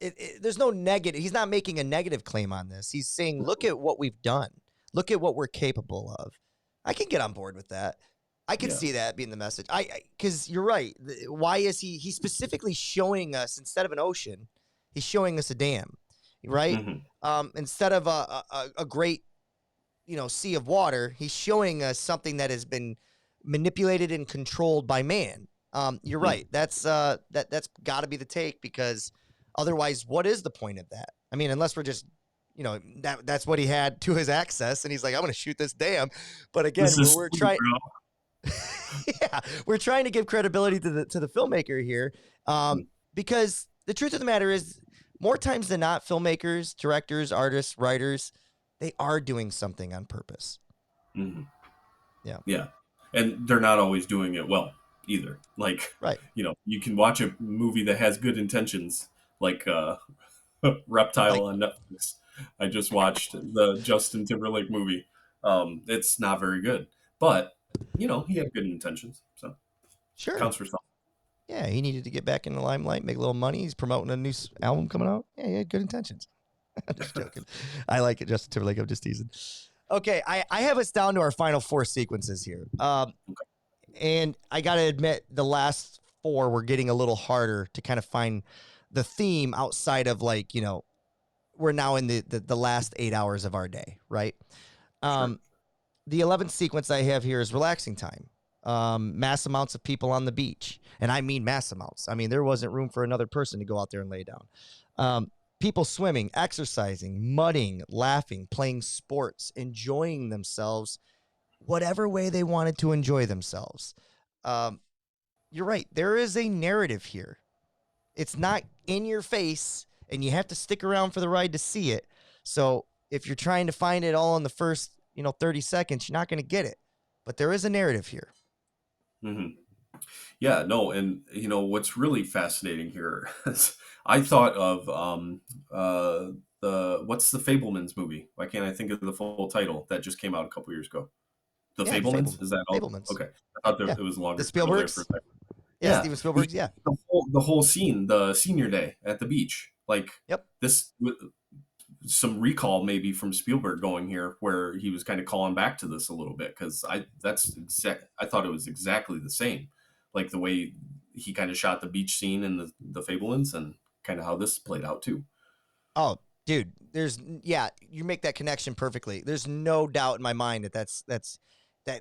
there's no negative. He's not making a negative claim on this. He's saying, look at what we've done. Look at what we're capable of. I can get on board with that. I can Yeah. see that being the message. Because you're right. Why is he's specifically showing us, instead of an ocean, he's showing us a dam, right? Instead of a great, sea of water, he's showing us something that has been manipulated and controlled by man. You're right. That's got to be the take, because otherwise, what is the point of that? I mean, unless we're just, that's what he had to his access, and he's like, I'm going to shoot this dam. But again, we're trying. Yeah, we're trying to give credibility to the filmmaker here, because the truth of the matter is, more times than not, filmmakers, directors, artists, writers, they are doing something on purpose. Mm-hmm. Yeah, and they're not always doing it well either. Like, right. You can watch a movie that has good intentions, like Reptile on Netflix. I just watched the Justin Timberlake movie. It's not very good, but he had good intentions, so Sure. counts for something. Yeah, he needed to get back in the limelight, make a little money. He's promoting a new album coming out. Yeah, he had good intentions. I'm just joking. I like it, Justin Timberlake. I'm just teasing. Okay, I have us down to our final 4 sequences here. And I got to admit, the last 4 were getting a little harder to kind of find the theme outside of, like, we're now in the last 8 hours of our day, right? Sure. The 11th sequence I have here is relaxing time. Mass amounts of people on the beach. And I mean mass amounts. I mean, there wasn't room for another person to go out there and lay down. People swimming, exercising, mudding, laughing, playing sports, enjoying themselves, whatever way they wanted to enjoy themselves. You're right. There is a narrative here. It's not in your face, and you have to stick around for the ride to see it. So if you're trying to find it all in the first, 30 seconds, you're not going to get it. But there is a narrative here. Mm-hmm. Yeah, no, and what's really fascinating here is I thought of what's the Fablemans movie? Why can't I think of the full title that just came out a couple years ago? The Yeah, Fablemans? Is that all? Fablemans. Okay, I thought Yeah. it was longer. The Spielbergs? Yeah, Steven Spielberg's, yeah. The whole scene, the senior day at the beach, like Yep. this. Some recall maybe from Spielberg going here, where he was kind of calling back to this a little bit, because I thought it was exactly the same, like the way he kind of shot the beach scene in the Fablemans, and kind of how this played out too. Oh, dude, you make that connection perfectly. There's no doubt in my mind that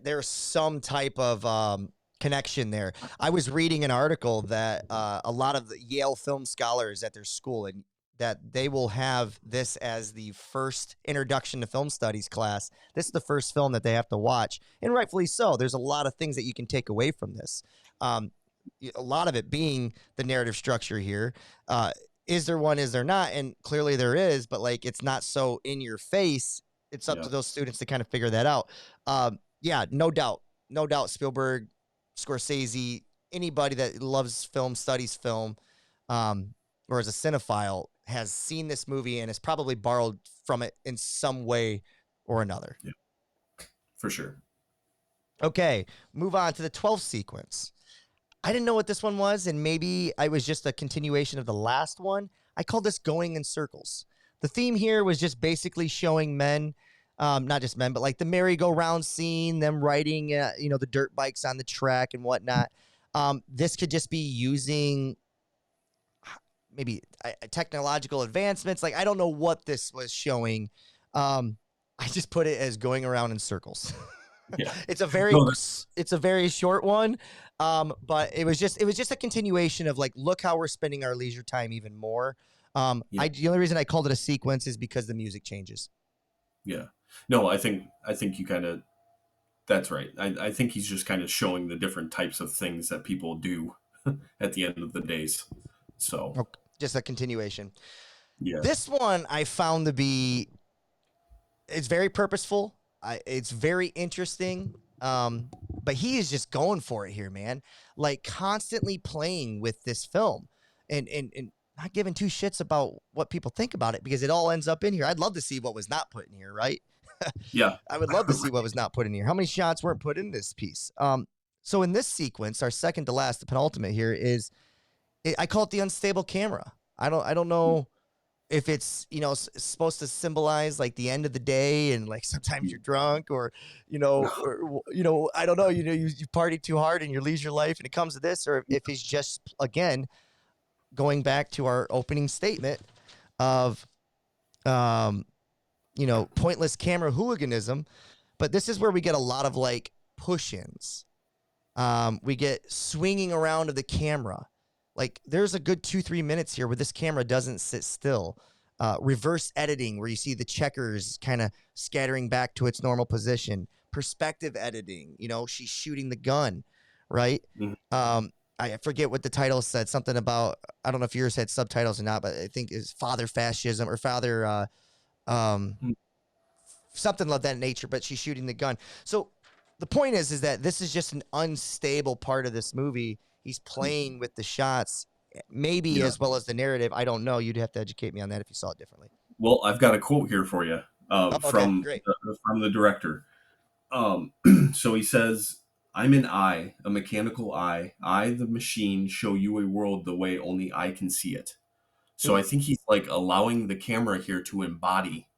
there's some type of connection there. I was reading an article that a lot of the Yale film scholars at their school, and that they will have this as the first introduction to film studies class. This is the first film that they have to watch, and rightfully so. There's a lot of things that you can take away from this. A lot of it being the narrative structure here. Is there one? Is there not? And clearly there is, but like, it's not so in your face. It's up to those students to kind of figure that out. Yeah, no doubt. Spielberg, Scorsese, anybody that loves film, studies film, or is a cinephile, has seen this movie and has probably borrowed from it in some way or another. Yeah, for sure. Okay, move on to the 12th sequence. I didn't know what this one was, and maybe I was just a continuation of the last one. I called this Going in Circles. The theme here was just basically showing men, not just men, but like the merry-go-round scene, them riding, the dirt bikes on the track and whatnot. This could just be using maybe technological advancements. Like, I don't know what this was showing. I just put it as going around in circles. Yeah. It's a very short one. But it was just a continuation of like, look how we're spending our leisure time even more. Yeah. The only reason I called it a sequence is because the music changes. Yeah. No, I think you kind of, that's right. I think he's just kind of showing the different types of things that people do at the end of the days. So, Okay. Just a continuation. yeah. This one I found to be, it's very purposeful. It's very interesting. But he is just going for it here, man. Like constantly playing with this film and not giving two shits about what people think about it because it all ends up in here. I'd love to see what was not put in here, right? Yeah. I would love to see what was not put in here. How many shots weren't put in this piece? So in this sequence, our second to last, the penultimate here is, I call it the unstable camera. I don't know if it's, supposed to symbolize like the end of the day and like sometimes you're drunk or, I don't know, you party too hard in your leisure life and it comes to this, or if he's just, again, going back to our opening statement of, pointless camera hooliganism. But this is where we get a lot of like push-ins. We get swinging around of the camera. Like there's a good 2-3 minutes here where this camera doesn't sit still. Reverse editing where you see the checkers kind of scattering back to its normal position. Perspective editing, she's shooting the gun, right? Mm-hmm. I forget what the title said. Something about, I don't know if yours had subtitles or not, but I think it's Father Fascism or Father, something of that nature, but she's shooting the gun. So the point is that this is just an unstable part of this movie. He's playing with the shots, maybe as well as the narrative. I don't know. You'd have to educate me on that if you saw it differently. Well, I've got a quote here for you from great. From the director. So he says, "I'm an eye, a mechanical eye. I, the machine, show you a world the way only I can see it." So I think he's like allowing the camera here to embody,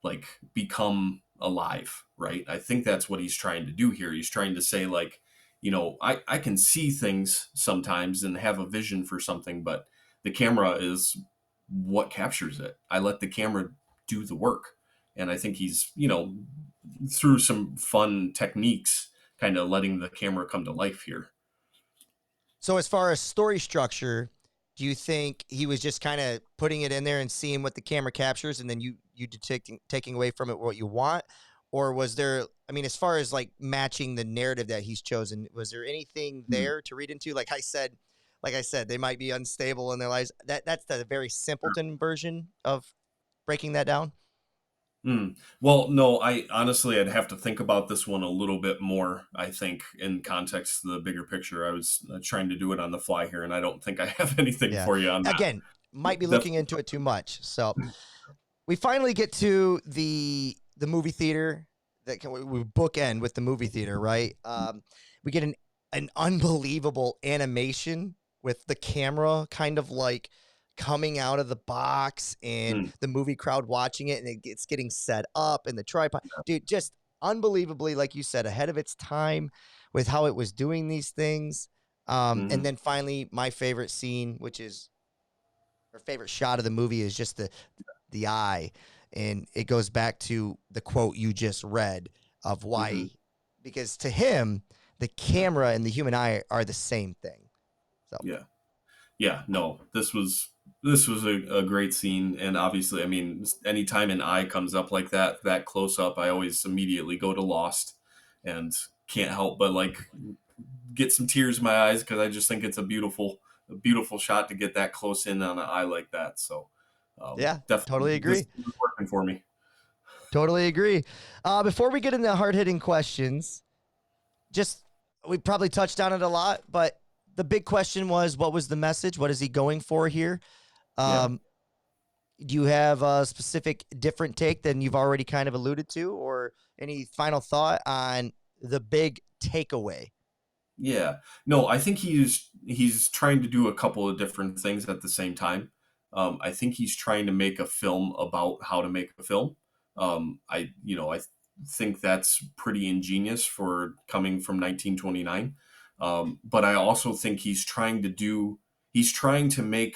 like become alive, right? I think that's what he's trying to do here. He's trying to say like, I can see things sometimes and have a vision for something, but the camera is what captures it. I let the camera do the work. And I think he's, through some fun techniques, kind of letting the camera come to life here. So as far as story structure, do you think he was just kind of putting it in there and seeing what the camera captures and then you taking away from it what you want? Or was there, as far as like matching the narrative that he's chosen, was there anything there to read into? Like I said, they might be unstable in their lives. That's the very simpleton version of breaking that down. Well, no, I'd have to think about this one a little bit more. I think in context, the bigger picture, I was trying to do it on the fly here, and I don't think I have anything for you on that. Again, might be looking into it too much. So we finally get to the movie theater. We bookend with the movie theater, right? We get an unbelievable animation with the camera kind of like coming out of the box and the movie crowd watching it, and it's getting set up and the tripod. Dude, just unbelievably, like you said, ahead of its time with how it was doing these things. And then finally, my favorite scene, which is our favorite shot of the movie, is just the eye. And it goes back to the quote you just read of why, because to him, the camera and the human eye are the same thing. So no, this was a great scene, and obviously, anytime an eye comes up like that close up, I always immediately go to Lost, and can't help but like get some tears in my eyes because I just think it's a beautiful shot to get that close in on an eye like that. So. Definitely, totally agree. This is working for me. Totally agree. Before we get into hard-hitting questions, we probably touched on it a lot, but the big question was, what was the message? What is he going for here? Do you have a specific different take than you've already kind of alluded to, or any final thought on the big takeaway? Yeah. No, I think he's trying to do a couple of different things at the same time. I think he's trying to make a film about how to make a film. I think that's pretty ingenious for coming from 1929. But I also think he's trying to make,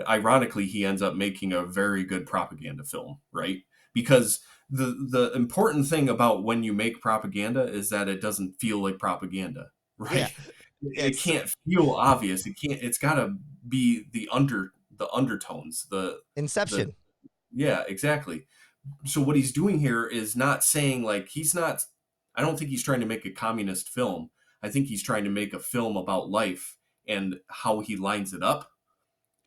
ironically, he ends up making a very good propaganda film, right? Because the important thing about when you make propaganda is that it doesn't feel like propaganda, Yeah, right? It it's can't feel obvious. It's got to be the undertones, the Inception. yeah, exactly. So what he's doing here is not saying like he's not I don't think he's trying to make a communist film. I think he's trying to make a film about life, and how he lines it up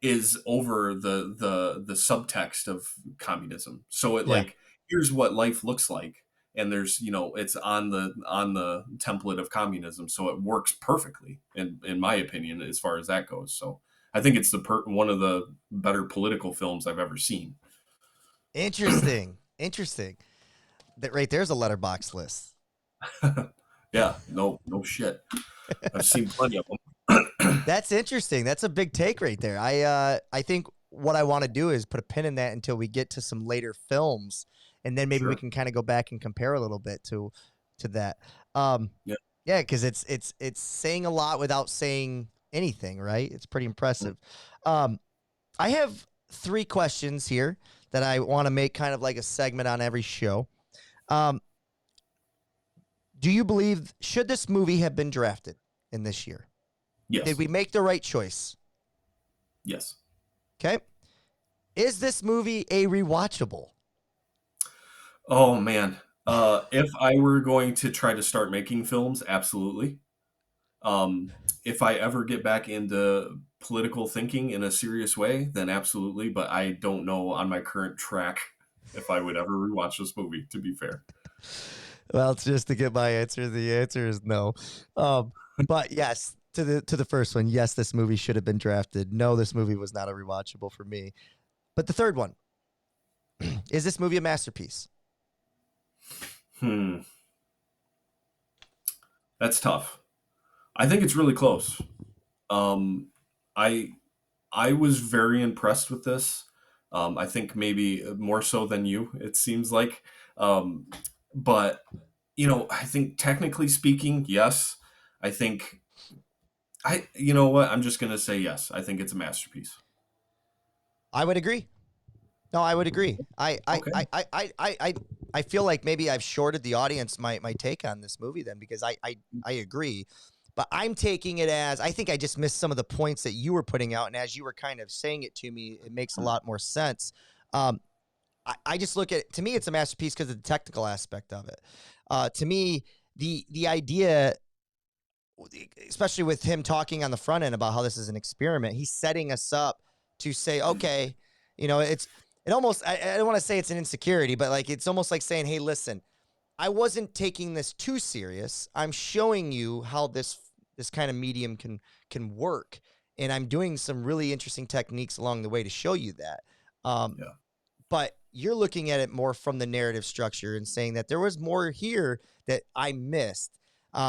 is over the subtext of communism. So it Yeah. like, here's what life looks like, and there's, it's on the template of communism, so it works perfectly in my opinion as far as that goes. So I think it's one of the better political films I've ever seen. Interesting. Interesting. That right there's a letterbox list. Yeah, no shit. I've seen plenty of them. That's interesting. That's a big take right there. I think what I want to do is put a pin in that until we get to some later films, and then maybe we Sure. can kind of go back and compare a little bit to that. Um, Yeah. yeah, because it's saying a lot without saying anything, right? It's pretty impressive. Um, I have 3 questions here that I want to make kind of like a segment on every show. Um, do you believe should this movie have been drafted in this year? Did Yes. we make the right choice? Yes. Okay. Is this movie a rewatchable? Oh man. If I were going to try to start making films, absolutely. If I ever get back into political thinking in a serious way, then absolutely. But I don't know on my current track if I would ever rewatch this movie, to be fair. Well, it's just to get my answer. The answer is no. But yes, to the first one, yes, this movie should have been drafted. No, this movie was not a rewatchable for me. But the third one, is this movie a masterpiece? Hmm. That's tough. I think it's really close. Um, I I was very impressed with this. I think maybe more so than you, it seems like. Um, but I think technically speaking, yes. I think you know what? I'm just gonna say yes. I think it's a masterpiece. I would agree. No, I would agree. Okay. I feel like maybe I've shorted the audience my take on this movie then because I agree, but I'm taking it as I think I just missed some of the points that you were putting out, and as you were kind of saying it to me, it makes a lot more sense. Um, I just look at to me it's a masterpiece because of the technical aspect of it. To me, the idea, especially with him talking on the front end about how this is an experiment, he's setting us up to say, okay, it almost I don't want to say it's an insecurity, but like it's almost like saying, hey, listen, I wasn't taking this too serious. I'm showing you how this kind of medium can work, and I'm doing some really interesting techniques along the way to show you that. Um, Yeah. but you're looking at it more from the narrative structure and saying that there was more here that I missed.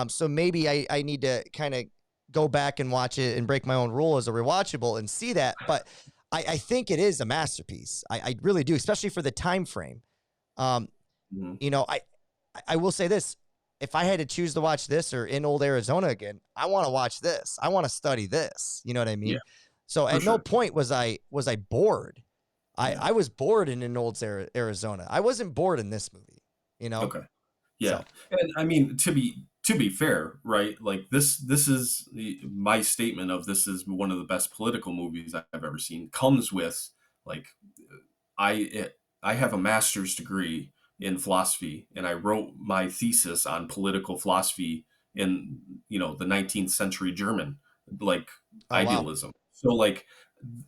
So maybe I need to kind of go back and watch it and break my own rule as a rewatchable and see that. But I think it is a masterpiece. I really do, especially for the time frame. Um, Mhm. you know, I will say this. If I had to choose to watch this or in old Arizona again, I want to watch this. I want to study this. You know what I Yeah, mean? So for at no sure. point was I bored. Yeah. I was bored in old Arizona. I wasn't bored in this movie, you know? Okay. Yeah. So And I mean, to be fair, right? Like this is my statement of this is one of the best political movies I've ever seen. Comes with like I have a master's degree in philosophy, and I wrote my thesis on political philosophy in the 19th century German, like, oh wow. idealism. So like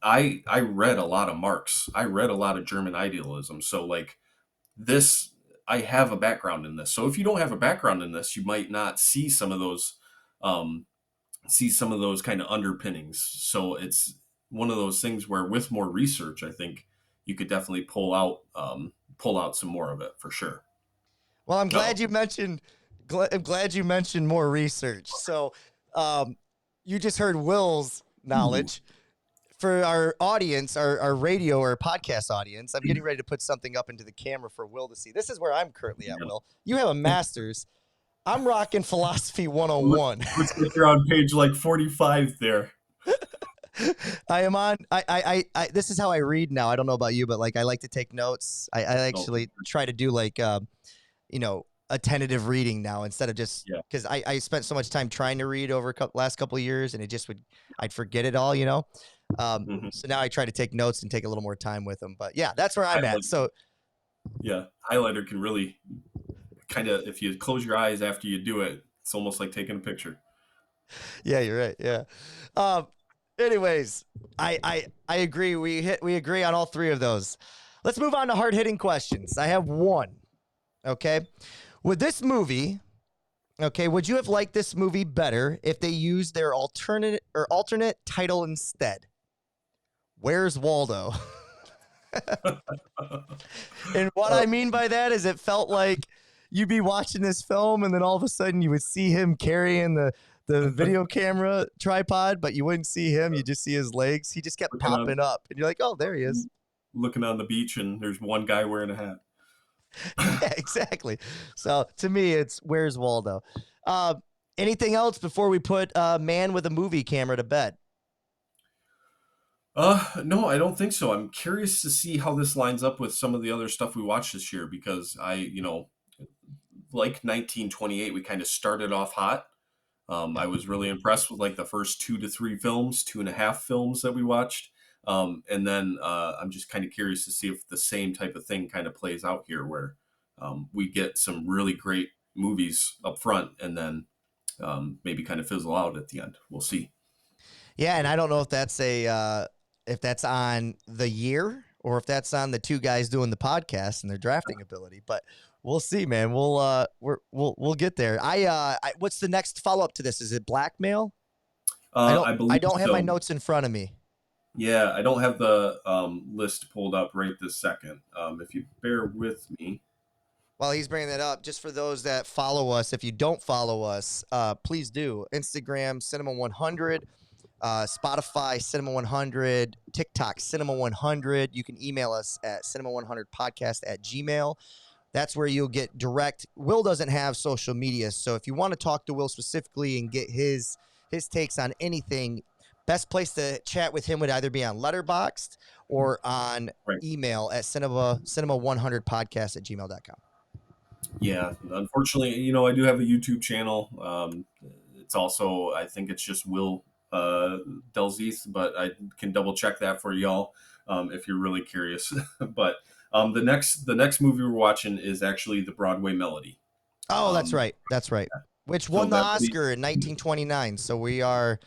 I read a lot of Marx. I read a lot of German idealism. So like this I have a background in this. So if you don't have a background in this, you might not um see some of those kind of underpinnings. So it's one of those things where with more research, I think you could definitely pull out some more of it for sure. Well, I'm Uh-oh. glad you mentioned I'm glad you mentioned more research. So, you just heard Will's Ooh. knowledge. For our audience, our radio or podcast audience, I'm getting ready to put something up into the camera for Will to see. This is where I'm currently at, Will. You have a master's. I'm rocking philosophy Look, 101. looks like you're on page like 45 there. I am on. This is how I read now. I don't know about you, but like I like to take notes. I Oh, actually try to do like a tentative reading now instead of just yeah. because I spent so much time trying to read over last couple of years and it just I'd forget it all, Mhm. So now I try to take notes and take a little more time with them. But yeah, that's where I'm at. So Yeah, highlighter can really kind of, if you close your eyes after you do it, it's almost like taking a picture. yeah, you're right. Yeah. Um, anyways, I agree. We agree on all three of those. Let's move on to hard hitting questions. I have one. Okay. With this movie, okay, would you have liked this movie better if they used their alternate title instead? Where's Waldo? And what Uh, I mean by that is it felt like you'd be watching this film and then all of a sudden you would see him carrying the video camera tripod, but you wouldn't see him. You just see his legs. He just kept looking on popping up. And you're like, oh, there he is. looking on the beach, and there's one guy wearing a hat. Yeah, exactly. So to me, it's Where's Waldo? Uh, anything else before we put Man with a Movie Camera to bed? No, I don't think so. I'm curious to see how this lines up with some of the other stuff we watched this year because like 1928, we kind of started off hot. I was really impressed with like the first 2 to 3 films, 2.5 films that we watched. And then I'm just kind of curious to see if the same type of thing kind of plays out here where we get some really great movies up front and then maybe kind of fizzle out at the end. We'll see. Yeah, and I don't know if that's on the year or if that's on the two guys doing the podcast and their drafting ability, but we'll see, man. We'll get there. What's the next follow up to this? Is it blackmail? I I believe don't have my so. notes in front of me. Yeah, I don't have the list pulled up right this second. If you bear with me. While he's bringing that up, just for those that follow us, if you don't follow us, please do. Instagram, Cinema 100, Spotify, Cinema 100, TikTok, Cinema 100. You can email us at cinema100podcast@gmail. That's where you'll get direct. Will doesn't have social media, so if you want to talk to Will specifically and get his takes on anything, best place to chat with him would either be on Letterboxd or on Right. email at cinema100podcast@gmail.com. Yeah, unfortunately, I do have a YouTube channel. It's also, I think it's just Will Delzeith, but I can double check that for y'all if you're really curious. But the next movie we're watching is actually the Broadway Melody. Oh, that's Um, right. That's right. Which so won the that Oscar in 1929. So we are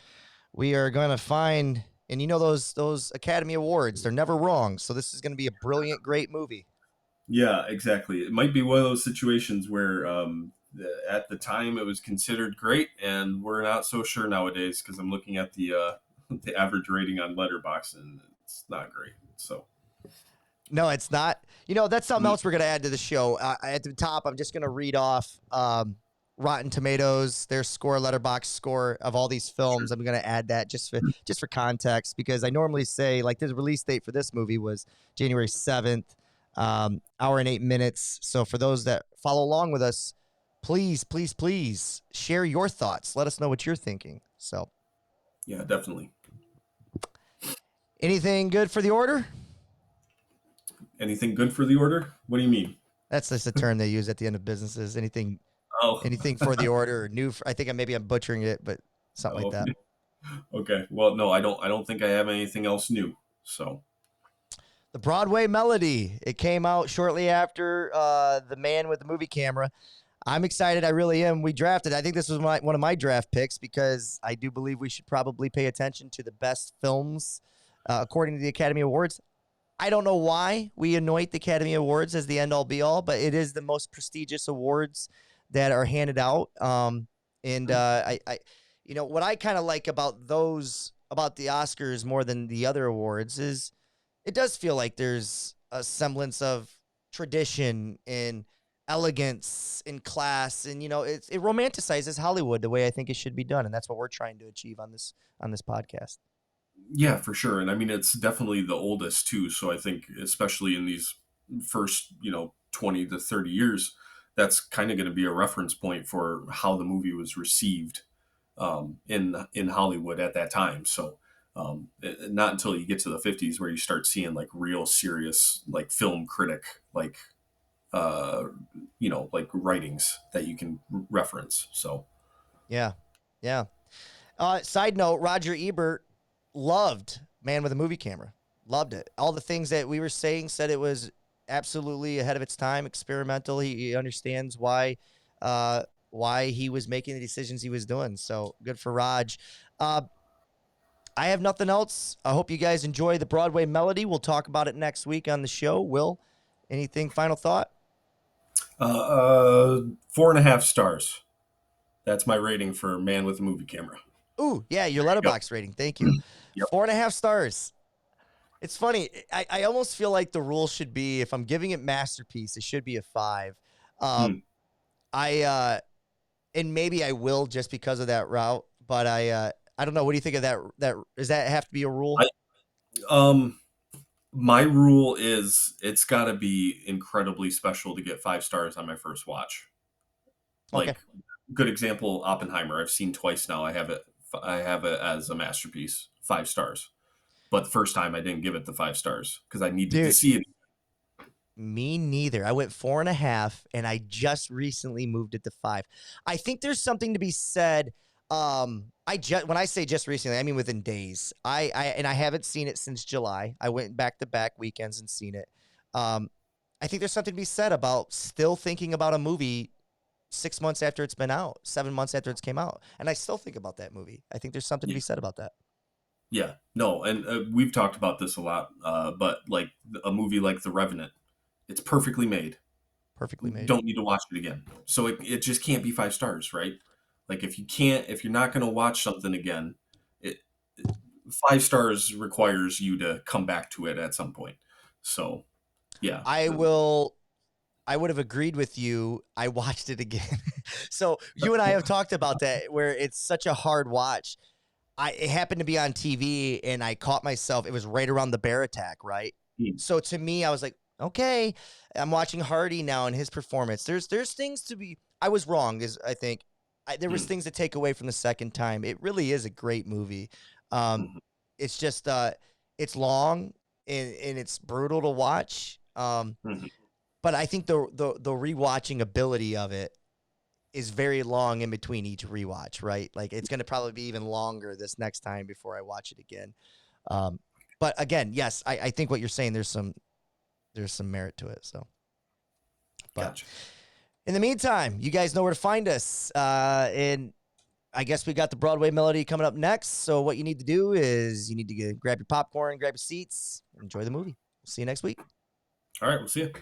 going to find, and those Academy Awards, they're never wrong. So this is going to be a brilliant, great movie. yeah, exactly. It might be one of those situations where at the time it was considered great, and we're not so sure nowadays because I'm looking at the the average rating on Letterboxd, and it's not great. So. No, it's not. That's something Mm. else we're going to add to the show. At the top, I'm just going to read off Rotten Tomatoes, their score, Letterboxd score of all these films. Sure. I'm going to add that just for context because I normally say like the release date for this movie was January 7th, hour and 8 minutes. So for those that follow along with us, please, please, please share your thoughts. Let us know what you're thinking. So Yeah, definitely. anything good for the order? Anything good for the order? What do you mean? That's just a term they use at the end of businesses. Anything Oh, for the order or new. I think maybe I'm butchering it, but something like oh, that. okay. Well, no, I don't. I don't think I have anything else new. So. The Broadway Melody. It came out shortly after The Man with the Movie Camera. I'm excited. I really am. We drafted. I think this was one of my draft picks because I do believe we should probably pay attention to the best films according to the Academy Awards. I don't know why we anoint the Academy Awards as the end-all be-all, but it is the most prestigious awards that are handed out. And what I kind of like about the Oscars more than the other awards is it does feel like there's a semblance of tradition and elegance and class, and it romanticizes Hollywood the way I think it should be done, and that's what we're trying to achieve on this podcast. Yeah, for sure. And I mean, it's definitely the oldest too. So I think, especially in these first, 20 to 30 years, that's kind of going to be a reference point for how the movie was received in Hollywood at that time. So not until you get to the 50s where you start seeing like real serious like film critic uh, like writings that you can reference. So Yeah, yeah. Side note: Roger Ebert loved Man with a Movie Camera. Loved it. All the things that we were saying, said it was absolutely ahead of its time, experimental. He understands why he was making the decisions he was doing. So good for Raj. I have nothing else. I hope you guys enjoy the Broadway Melody. We'll talk about it next week on the show. Will, anything final thought? 4.5 stars. That's my rating for Man with a Movie Camera. Ooh, yeah, your Letterboxd rating. Thank you. Yep. 4.5 stars. It's funny. I almost feel like the rule should be, if I'm giving it masterpiece, it should be a 5. And maybe I will just because of that route, but I don't know. What do you think of that? Does that have to be a rule? My rule is it's got to be incredibly special to get 5 stars on my first watch. Like, good example, Oppenheimer. I've seen twice now. I have it as a masterpiece, 5 stars. But the first time I didn't give it the 5 stars because I needed to see it. Me neither. I went 4.5, and I just recently moved it to 5. I think there's something to be said. When I say just recently, I mean within days. I haven't seen it since July. I went back-to-back weekends and seen it. I think there's something to be said about still thinking about a movie 6 months after it's been out, 7 months after it's came out, and I still think about that movie. I think there's something to be said about that. Yeah, no, and we've talked about this a lot, but like a movie like The Revenant, it's perfectly made. Perfectly made. Don't need to watch it again. So it just can't be 5 stars, right? Like if you're not going to watch something again, 5 stars requires you to come back to it at some point. So, yeah. I would have agreed with you. I watched it again. So you and I have talked about that, where it's such a hard watch. It happened to be on TV, and I caught myself. It was right around the bear attack, right? So to me, I was like, okay, I'm watching Hardy now and his performance. There's things to be. I was wrong, I think. There was things to take away from the second time. It really is a great movie. It's just it's long and it's brutal to watch. But I think the rewatching ability of it is very long in between each rewatch, right? Like it's going to probably be even longer this next time before I watch it again. But again, yes, I think what you're saying, there's some merit to it. So, but Gotcha. In the meantime, you guys know where to find us. And I guess we got the Broadway Melody coming up next. So what you need to do is you need to grab your popcorn, grab your seats, enjoy the movie. We'll see you next week. All right, we'll see you.